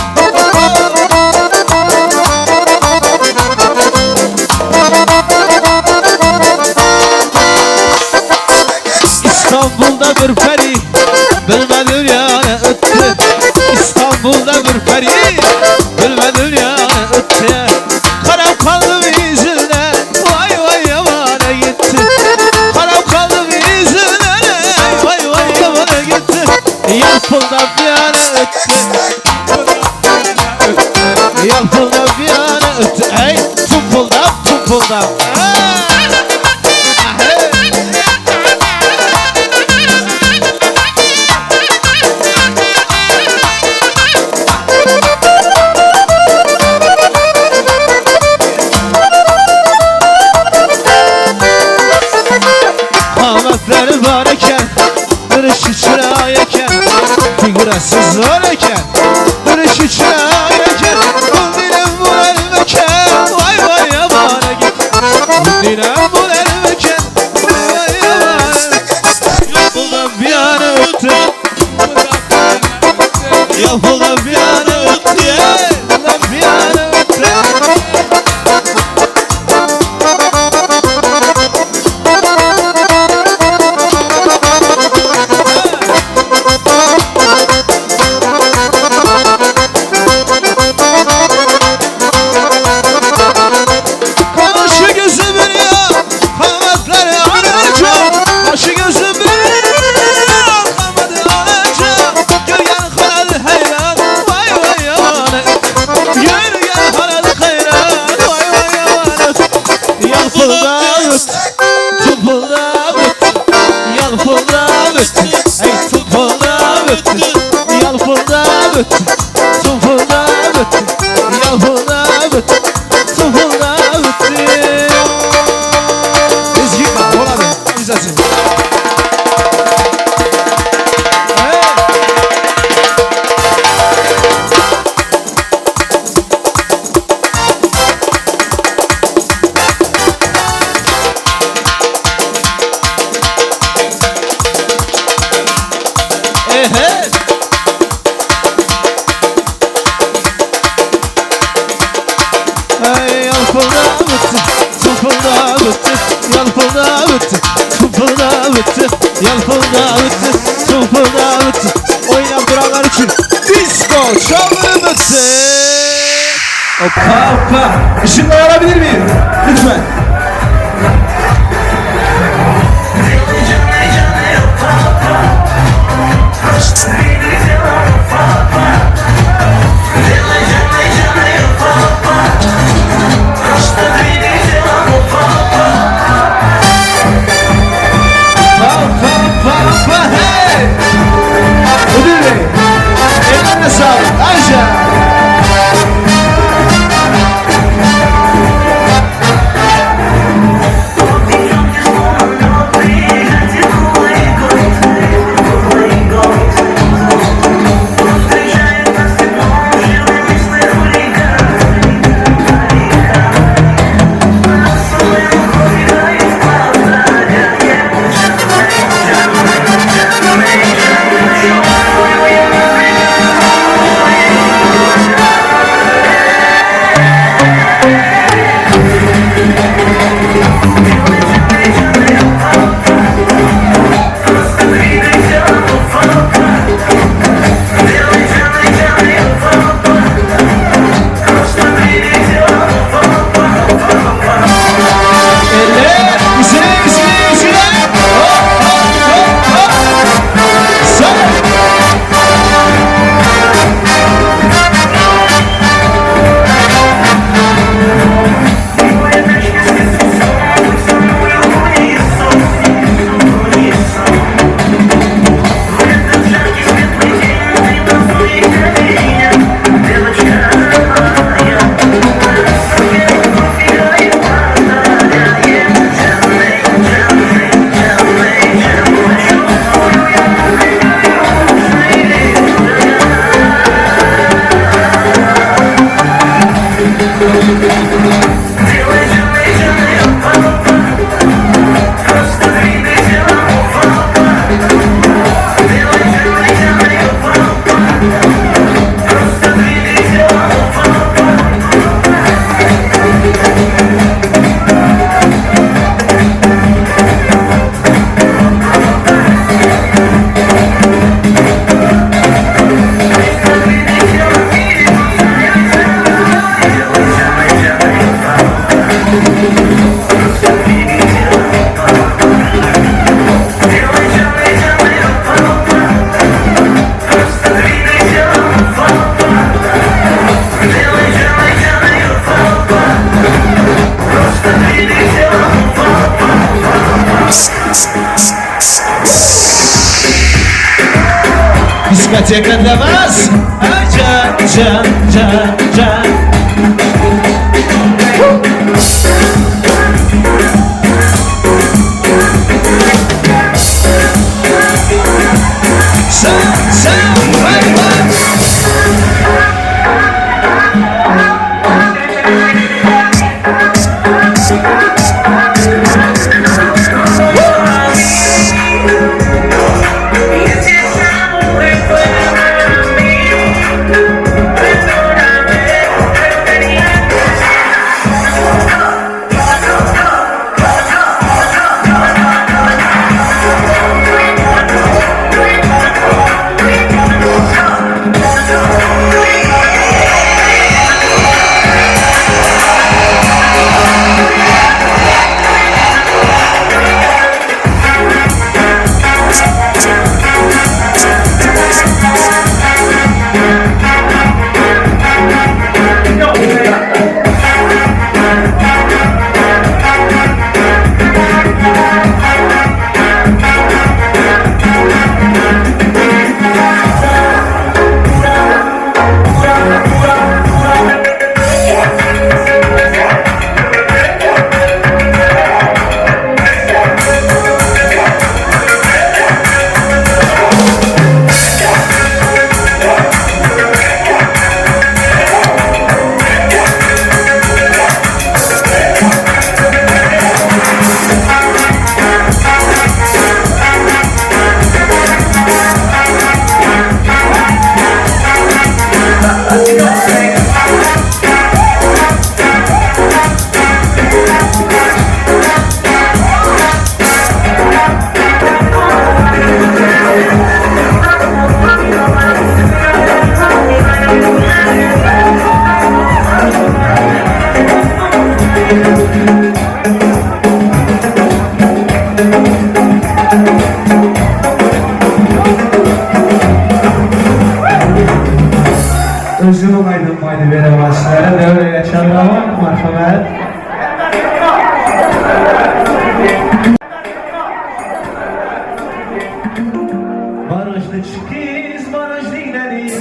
İstanbul'da bir peri, bilmedim yana ötte, İstanbul'da bir peri, bilmedim yana ötte, karam kaldım yüzüne, vay vay yamana gitti, karam kaldım yüzüne, vay vay yamana gitti, yalpılda bir yana ötte, yalpılda bir yana ötte, hey tumpulda tumpulda. Hametleri var iken, dönüşü çırağıyken, figürasız zor iken, dönüşü çırağıyken, bu dilim bu elmeken, vay vay yamana git. Bu dilim bu elmeken, vay vay yamana git. Yapıldan bir yana öttü, yapıldan bir yana öttü, yapıldan bir yana öttü. kaşı gözümün ya, hametleri arayacağım. Kaşı gözümün ya, hametleri arayacağım. Gölgen halalı hayran, vay vay yamana. Gölgen halalı hayran, vay vay yamana. Yalpılda öttü, tumpulda öttü, yalpılda öttü, hey tumpulda öttü, yalpılda öttü, tumpulda öttü, yalpılda öttü, tumpulda öttü. Biz gitme, ola be, izlesin. Ehe. Hey, yalpılda bitti, tumpulda bitti, yalpılda bitti, tumpulda bitti, yalpılda bitti, tumpulda bitti. Oynayıp duranlar için disco çalgını bitti. Hoppa hoppa. Işınları alabilir miyim? Lütfen. Hey! Müdür Bey, ellerine sağlık. Ayşe. Tekrar can. Özüm aydınmaydı veremezler. Devre yaşanma marhamet. Barajlı çıkız, barajlı ileri.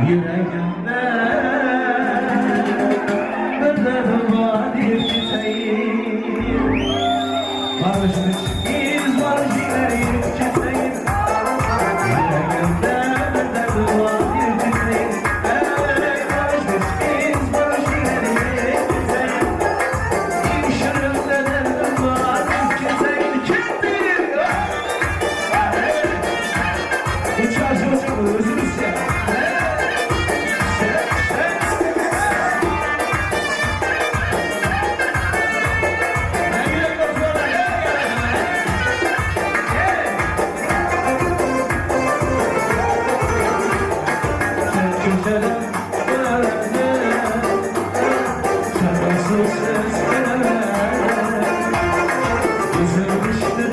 Yüreğimde özledim vadir çiçeğim. Barajlı çıkız, barajlı ileri. Çiçeğim. Yüreğimde özledim vadir çiçeğim. Barajlı çıkız, barajlı ileri. Çiçeğim. İşaretle derdim vadir çiçeğim. Kim bilir? Uçar çocuğum özümüz ya. Üzülmüştür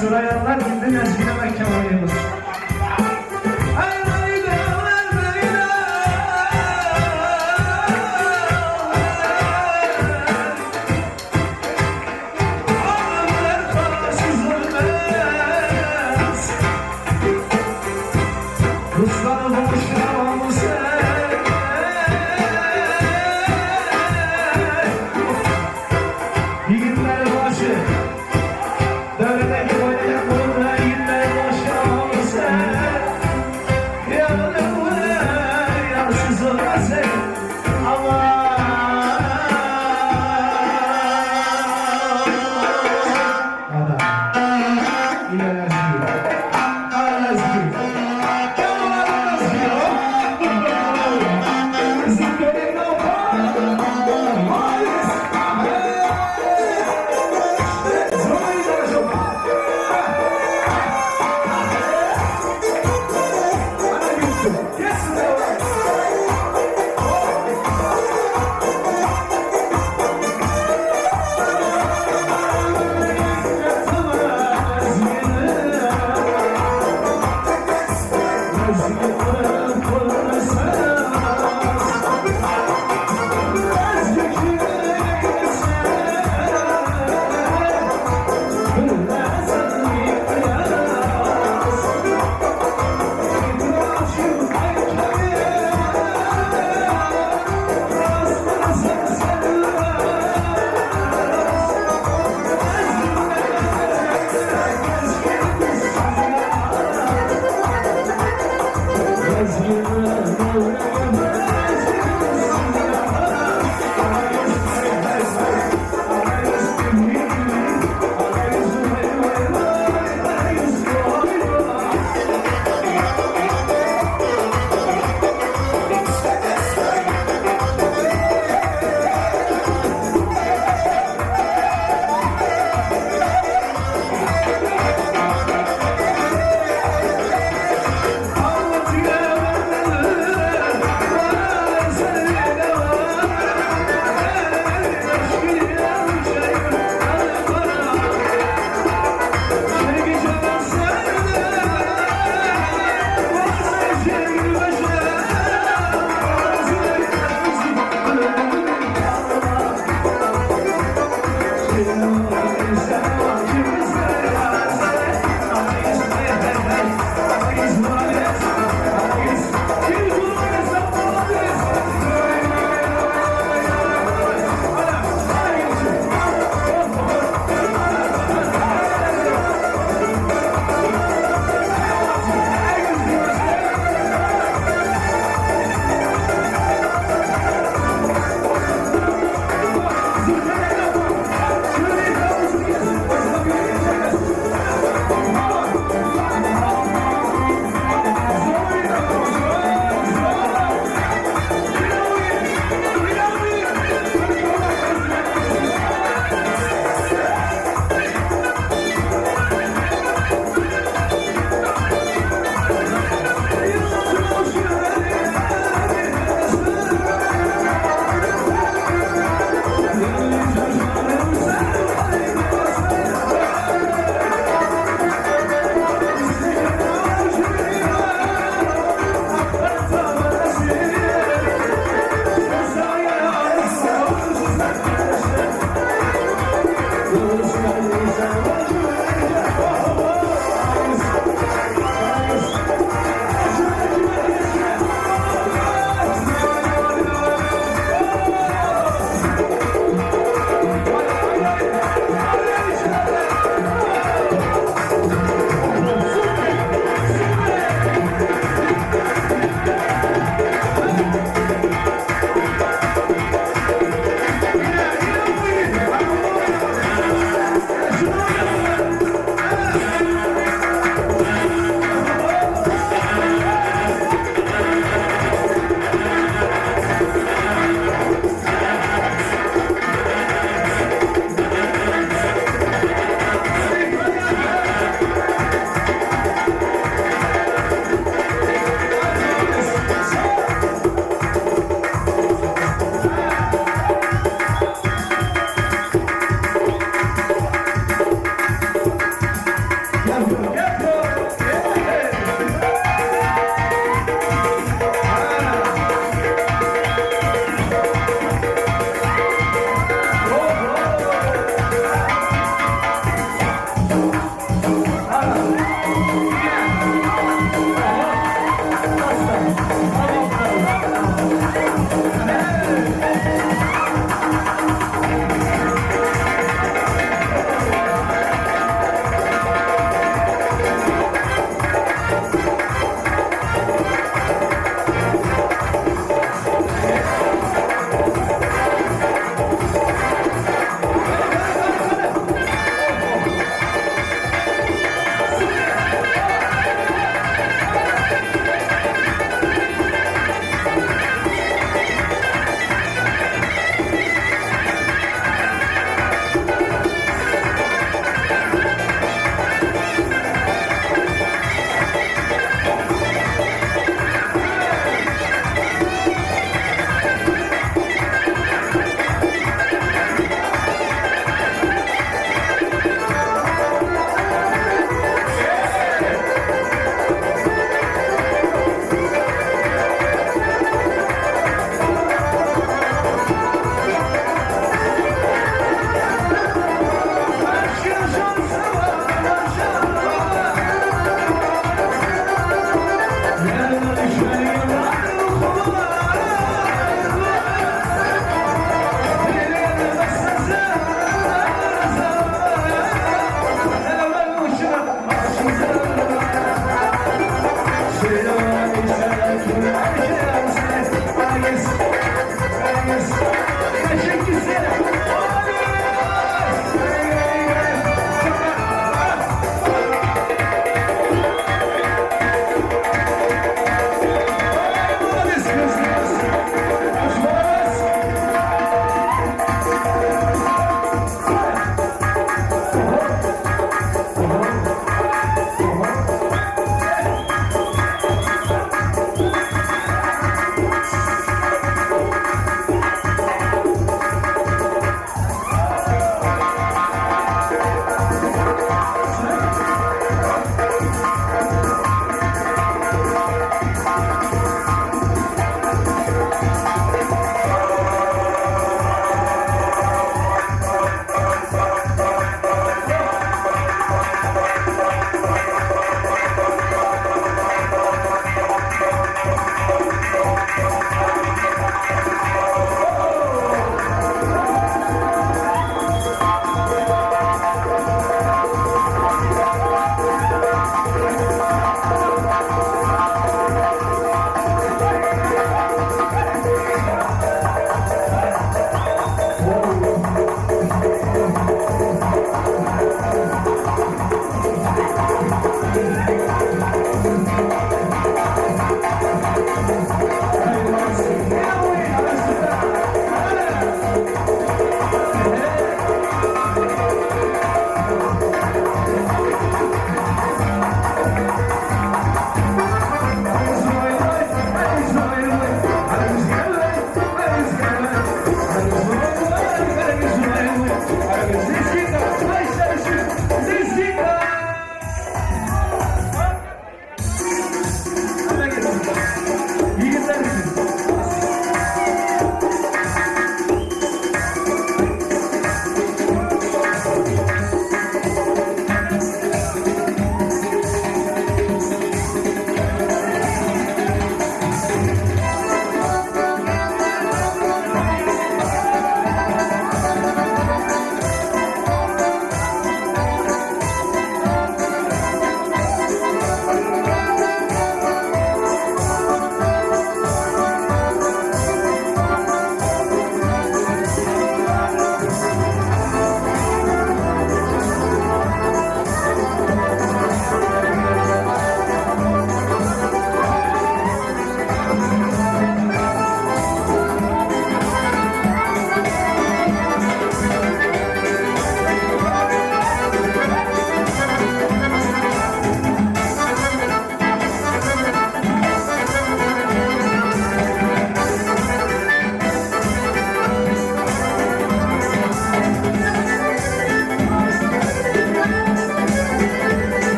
sorayanlar gibi nezgine mekkemalıyız. Ruslar boşlamamı sen. Yiğitler başı devlete oynayan bunlar yiğitler boşlamamı sen.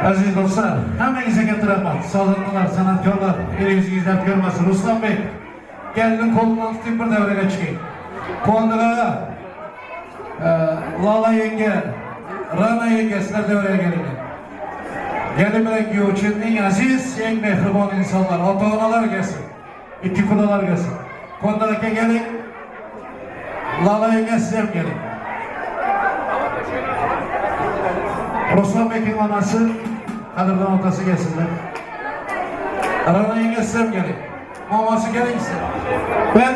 Aziz dostlar, hemmenize katta rahmat. Sağlıklılar, sanatkarlar, elinizi gizlep görmesin. Ruslan Bey, gelinin kolundan tutayım bir devreye çıkayım. Kuandıra, Lala yenge, Rana yenge sizler devreye gelin. Gelin bilek yu için en aziz, en mehriban insanlar, ata-onalar gelsin. İki kudalar gelsin. Kuandıra gelin, Lala yenge size gelin. Ruslan Bey'in anası, kadırdan otası gelsinler. Rana yenge size gelin. Maması gelin size. Ben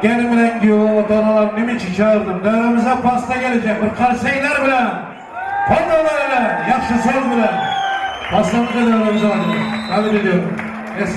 gelin diyor odalar ne için çağırdım. Dönemimize pasta gelecek. Bir karseyler bile. Pandalar bile. Yakşı söz bile. Pastamızı dönemimize alacak. Davet ediyorum. Yes.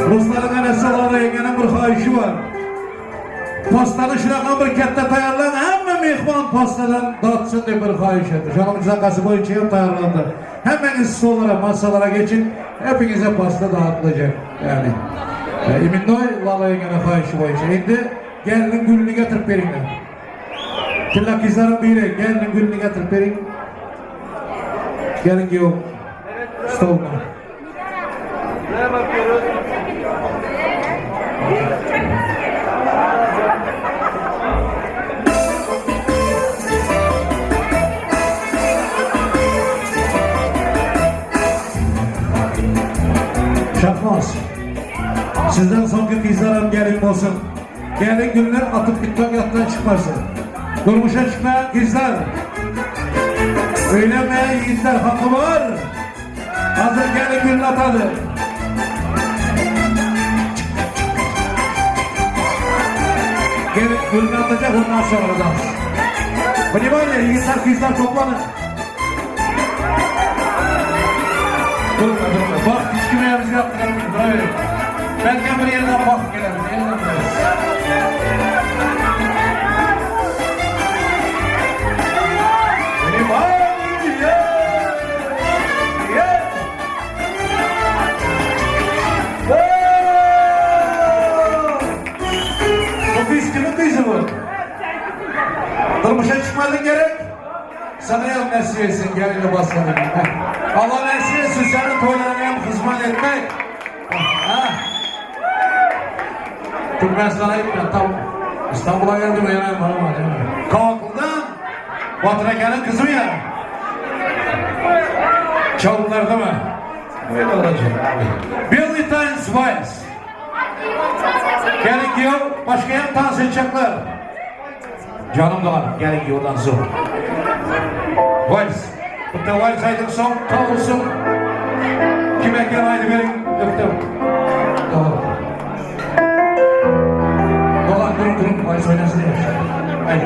Rusların anası Lala yengenin bir kayışı var. Pastanı şuradan bir kette tayarlan, hemen mehman pastadan dağıtsın diye bir kayış etti. Canımızın akası boyunca hep tayarlandı. Hemen sollara, masalara geçin, hepinize pasta dağıtılacak. Yani. Emin Lala yengenin kayışı boyunca. Şimdi gelinin gülünü getirip verin. Tilla kızların biri, gelinin gülünü getirip verin. Gelin yok. Stolma. Ne bakıyoruz? Sizden sonki kızlarım gelin olsun. Gelin günler atıp bitmek yattan çıkmasın. Durmuşa çıkmayan kızlar. Söylemeyen yiğitler hakkı var. Hazır gelin günün atadı. Gelin günün atacak ondan sonra dans. Hadi böyle yiğitler kızlar toplanın. Durma. Bak hiç kime yarısı yaptılar. Böyle. Belki bir yerine bak gelelim. Elinden buraya. Benim abi ya. Bu kız kimin kızı bu? Durmuşa çıkmadın gerek. Sana yap nasip etsin gelini basalım. Allah nasip etsin senin toylarına hem hizmet etmek. Ha? Türkmen sana gitme tam İstanbul'a geldim yemeğim var ama değil mi? Kavaklı'dan Batırakan'ın kızı mı ya? Çaldılar değil mi? Öyle olacak abi. Billy Times Vice. Gerekiyor başka hem dans edecekler. Canım da var gerekiyor oradan sonra. Vals. Bu da vals aydın son kavrulsun. Kime gel haydi verin öptüm. Tamam. Dolan durun vals oynasın diye. Haydi.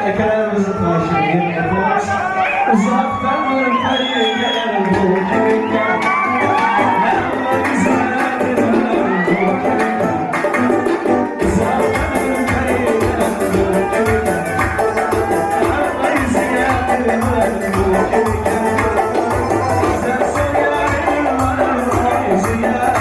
Ekelerimizi taşıyın yapıyoruz. Uzaktan ürpeyi gelen bu kemikler. Merhaba güzel bu kemikler. Uzaktan ürpeyi gelen bu kemikler. Merhaba güzel bu kemikler. Sen söyleyin bana yüzüne.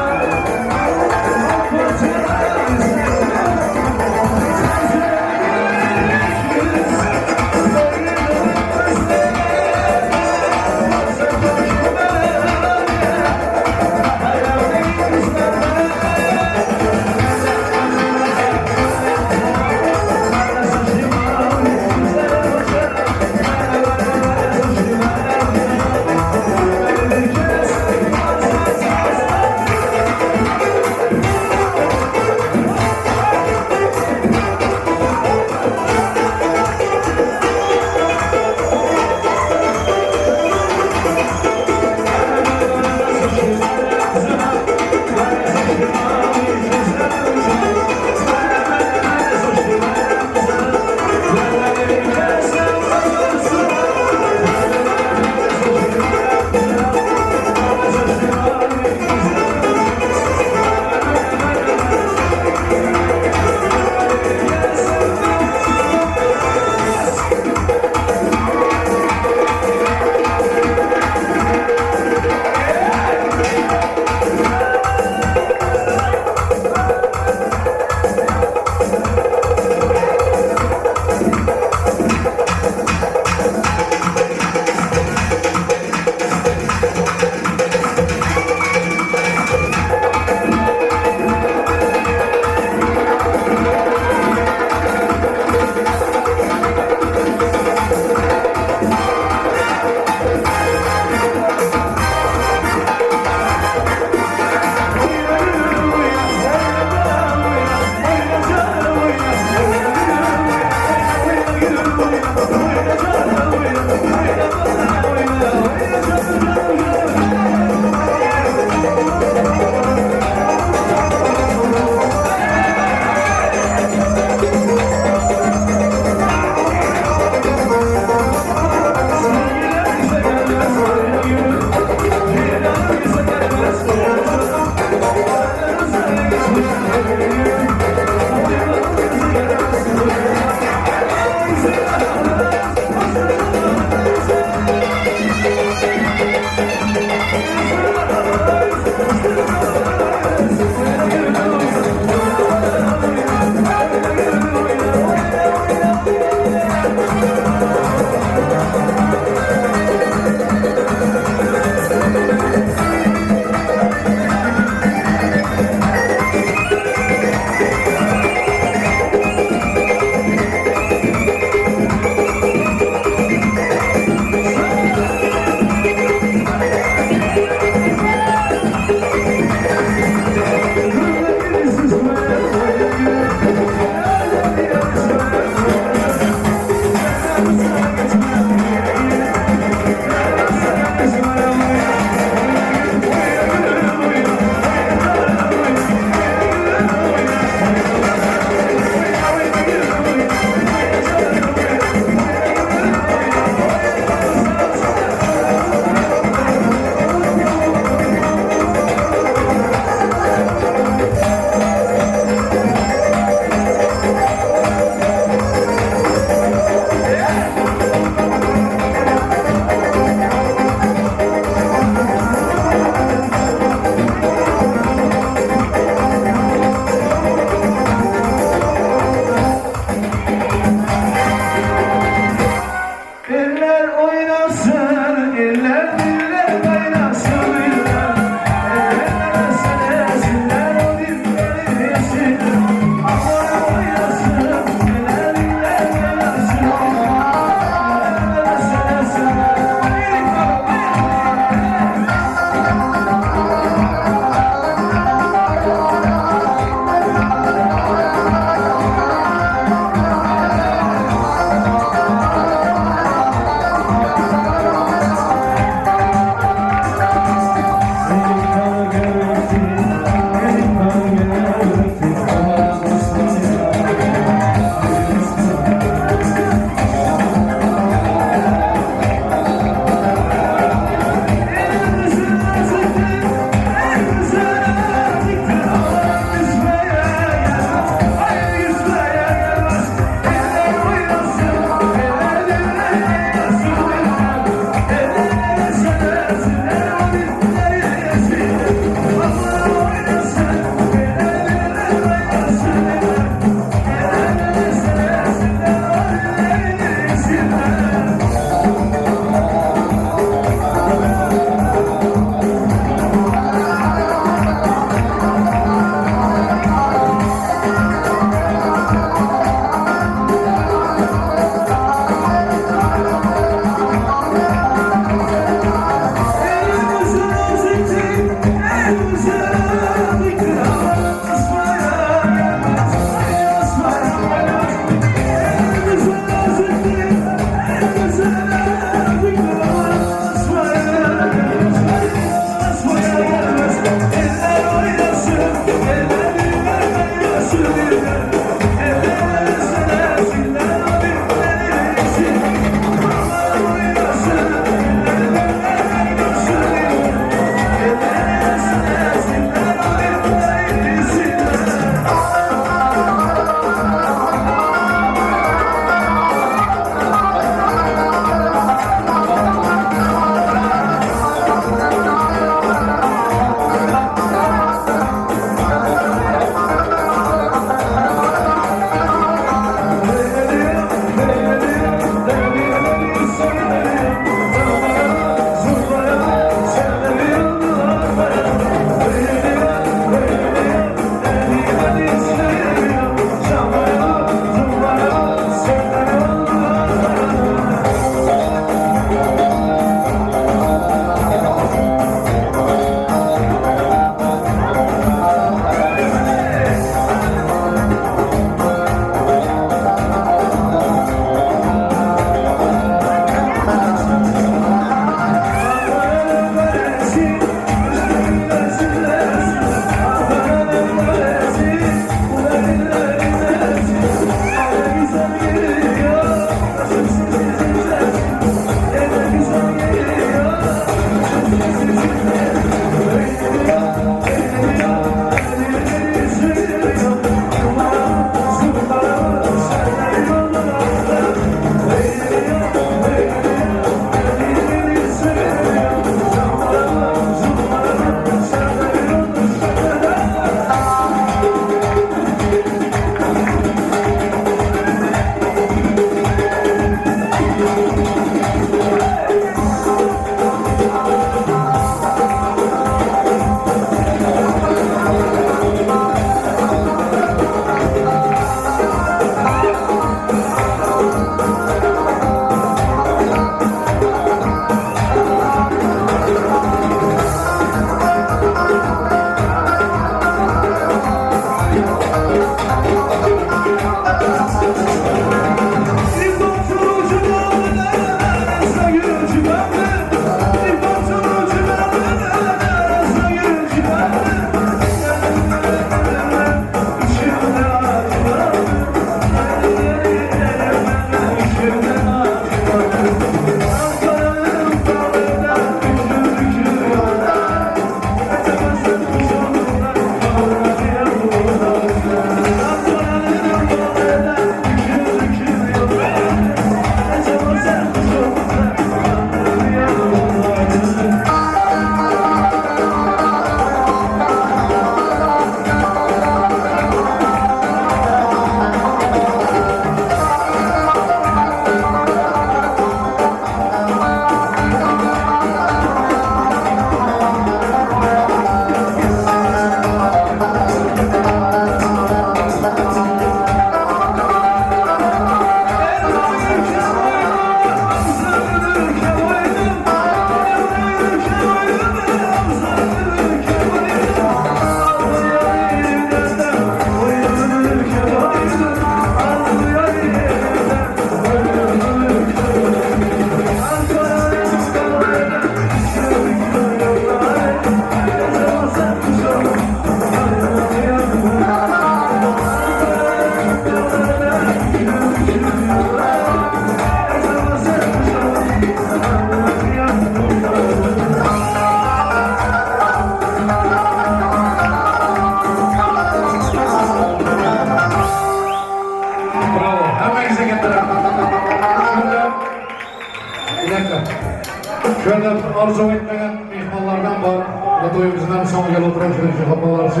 Şöyle arzu etmegen mehmanlardan var. Bu toyumuzdan son yıl oturan şu kapalarısı.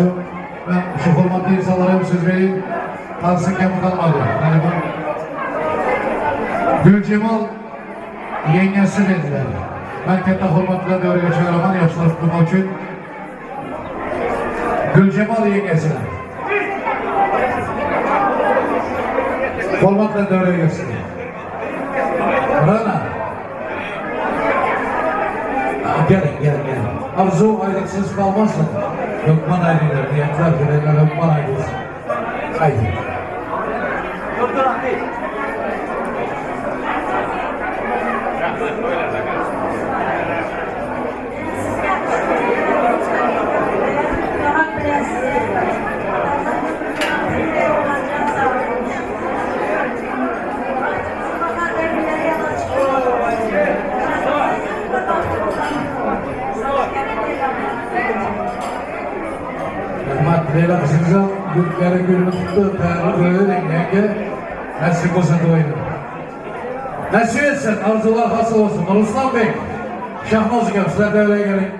Ben şu hurmatlı insanlara hem söz vereyim. Tanısın kim kalmadı. Yani bu Gülcemal yengesi dediler. Ben katta hurmatla devre geçiyorum. Yaşlar tutmak için. Gülcemal yengesi. Hurmatla devre geçiyorum. Rana. Gelin. Arzu aylıksız kalmazsa Lokman ayrılır. Niyetler gireler Lokman ayrılır. Haydi. Leyla kızınıza Gülkleri gülünü tuttu, değerli böyle yenge nasip olsun doydu. Nasip etsin, arzular hasıl olsun. Ruslan Bey, Şahnaz Hocam, sizler devreye gelin.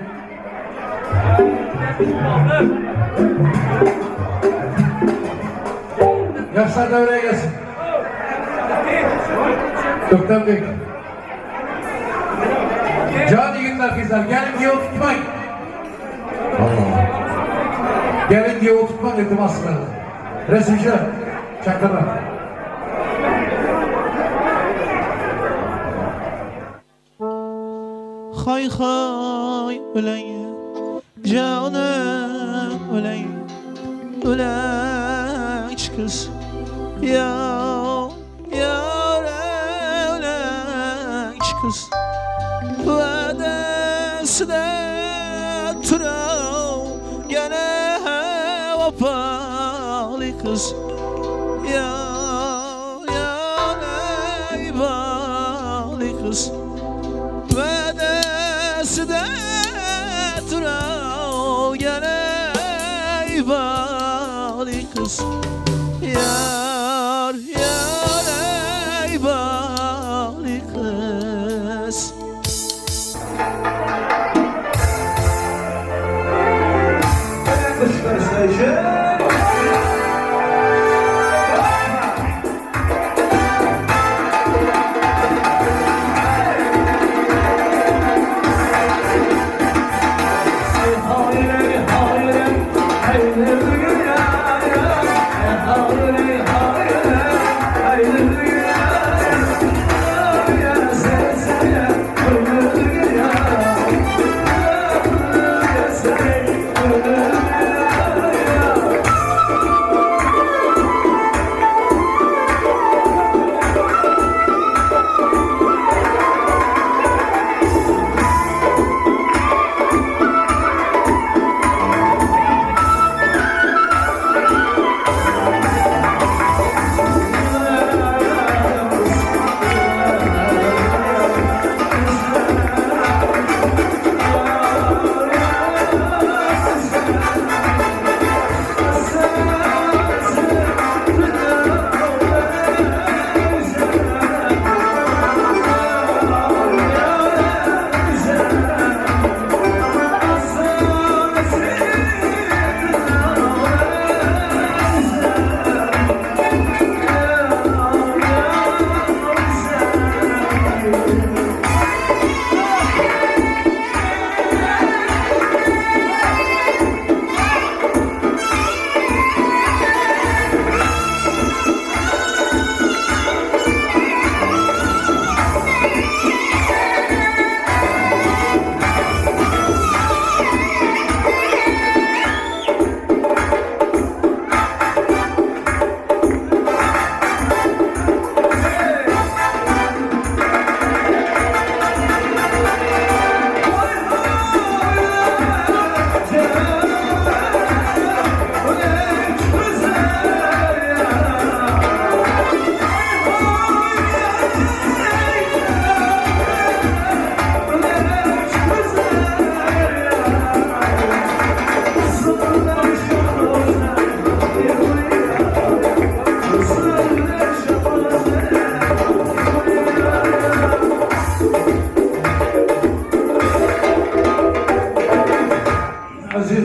Yaşlar devreye gelsin. Gökten Bey. Can yiğitler kızlar, gelin diye tutmayın. Allah. Gelin diye oturtmak iltimasını. Resimci, çakırlar. Hay öleyim, canım öleyim, ölek kız. Ya ölek kız. Vedesine turav gene vapalı kız. Ya eyvalı kız. Vedesine turav gene eyvalı kız. Yar eyvalı kız.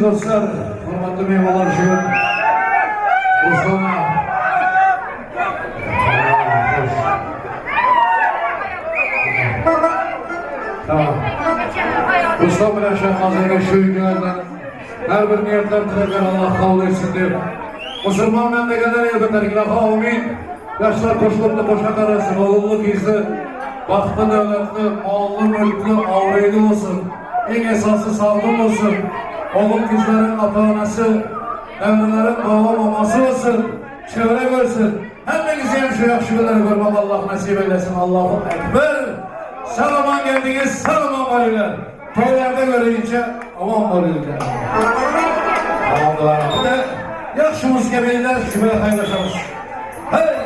dostlar, hurmatlı meyveler şu. Mustafa. Tamam. Mustafa bilen Şahmazı'ya şu günlerden her bir niyetler tileler Allah kabul etsin diyor. Müslüman memleketler elbette ki lafa amin. Yaşlar koşuluplu koşak arası, oğulluk izi, baktı devletli, mallı mülklü, avreyli olsun. En esası sağlam olsun. Oğul kızların ata-anası, evlilerin baba maması olsun. Çevre görsün. Hepiniz hem şu yakşı günleri görmek Allah nasip eylesin. Allahu Ekber. Selaman geldiniz, selaman valiler. Köylerde görünce aman valiler. Tamam da yakşımız gebeyler, şüpheye hayırlaşalım. Hey!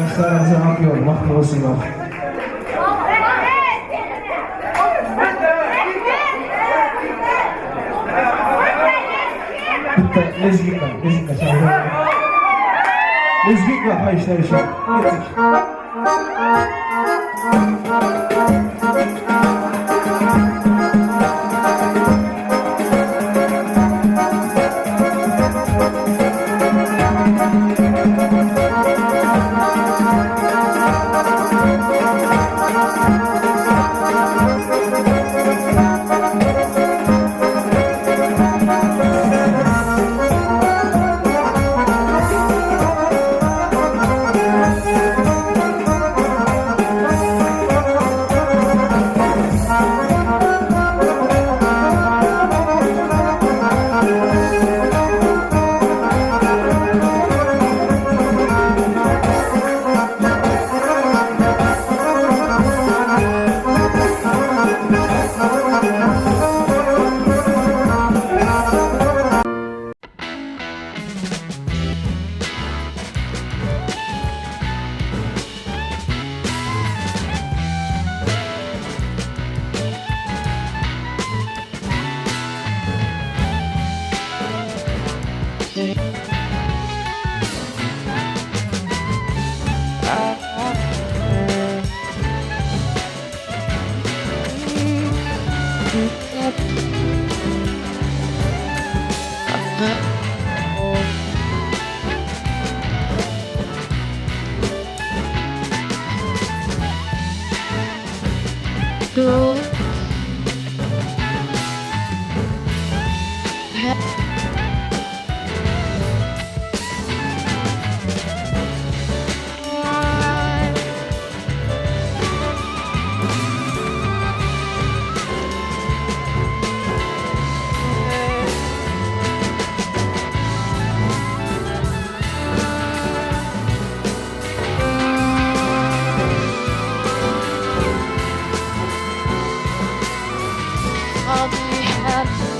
Yaşlarınızı hak yol, mahkul olsunlar. Lezgin var, çağırıyor. Lezgin var, ha işler işe. Getir. two, one. I'll be happy.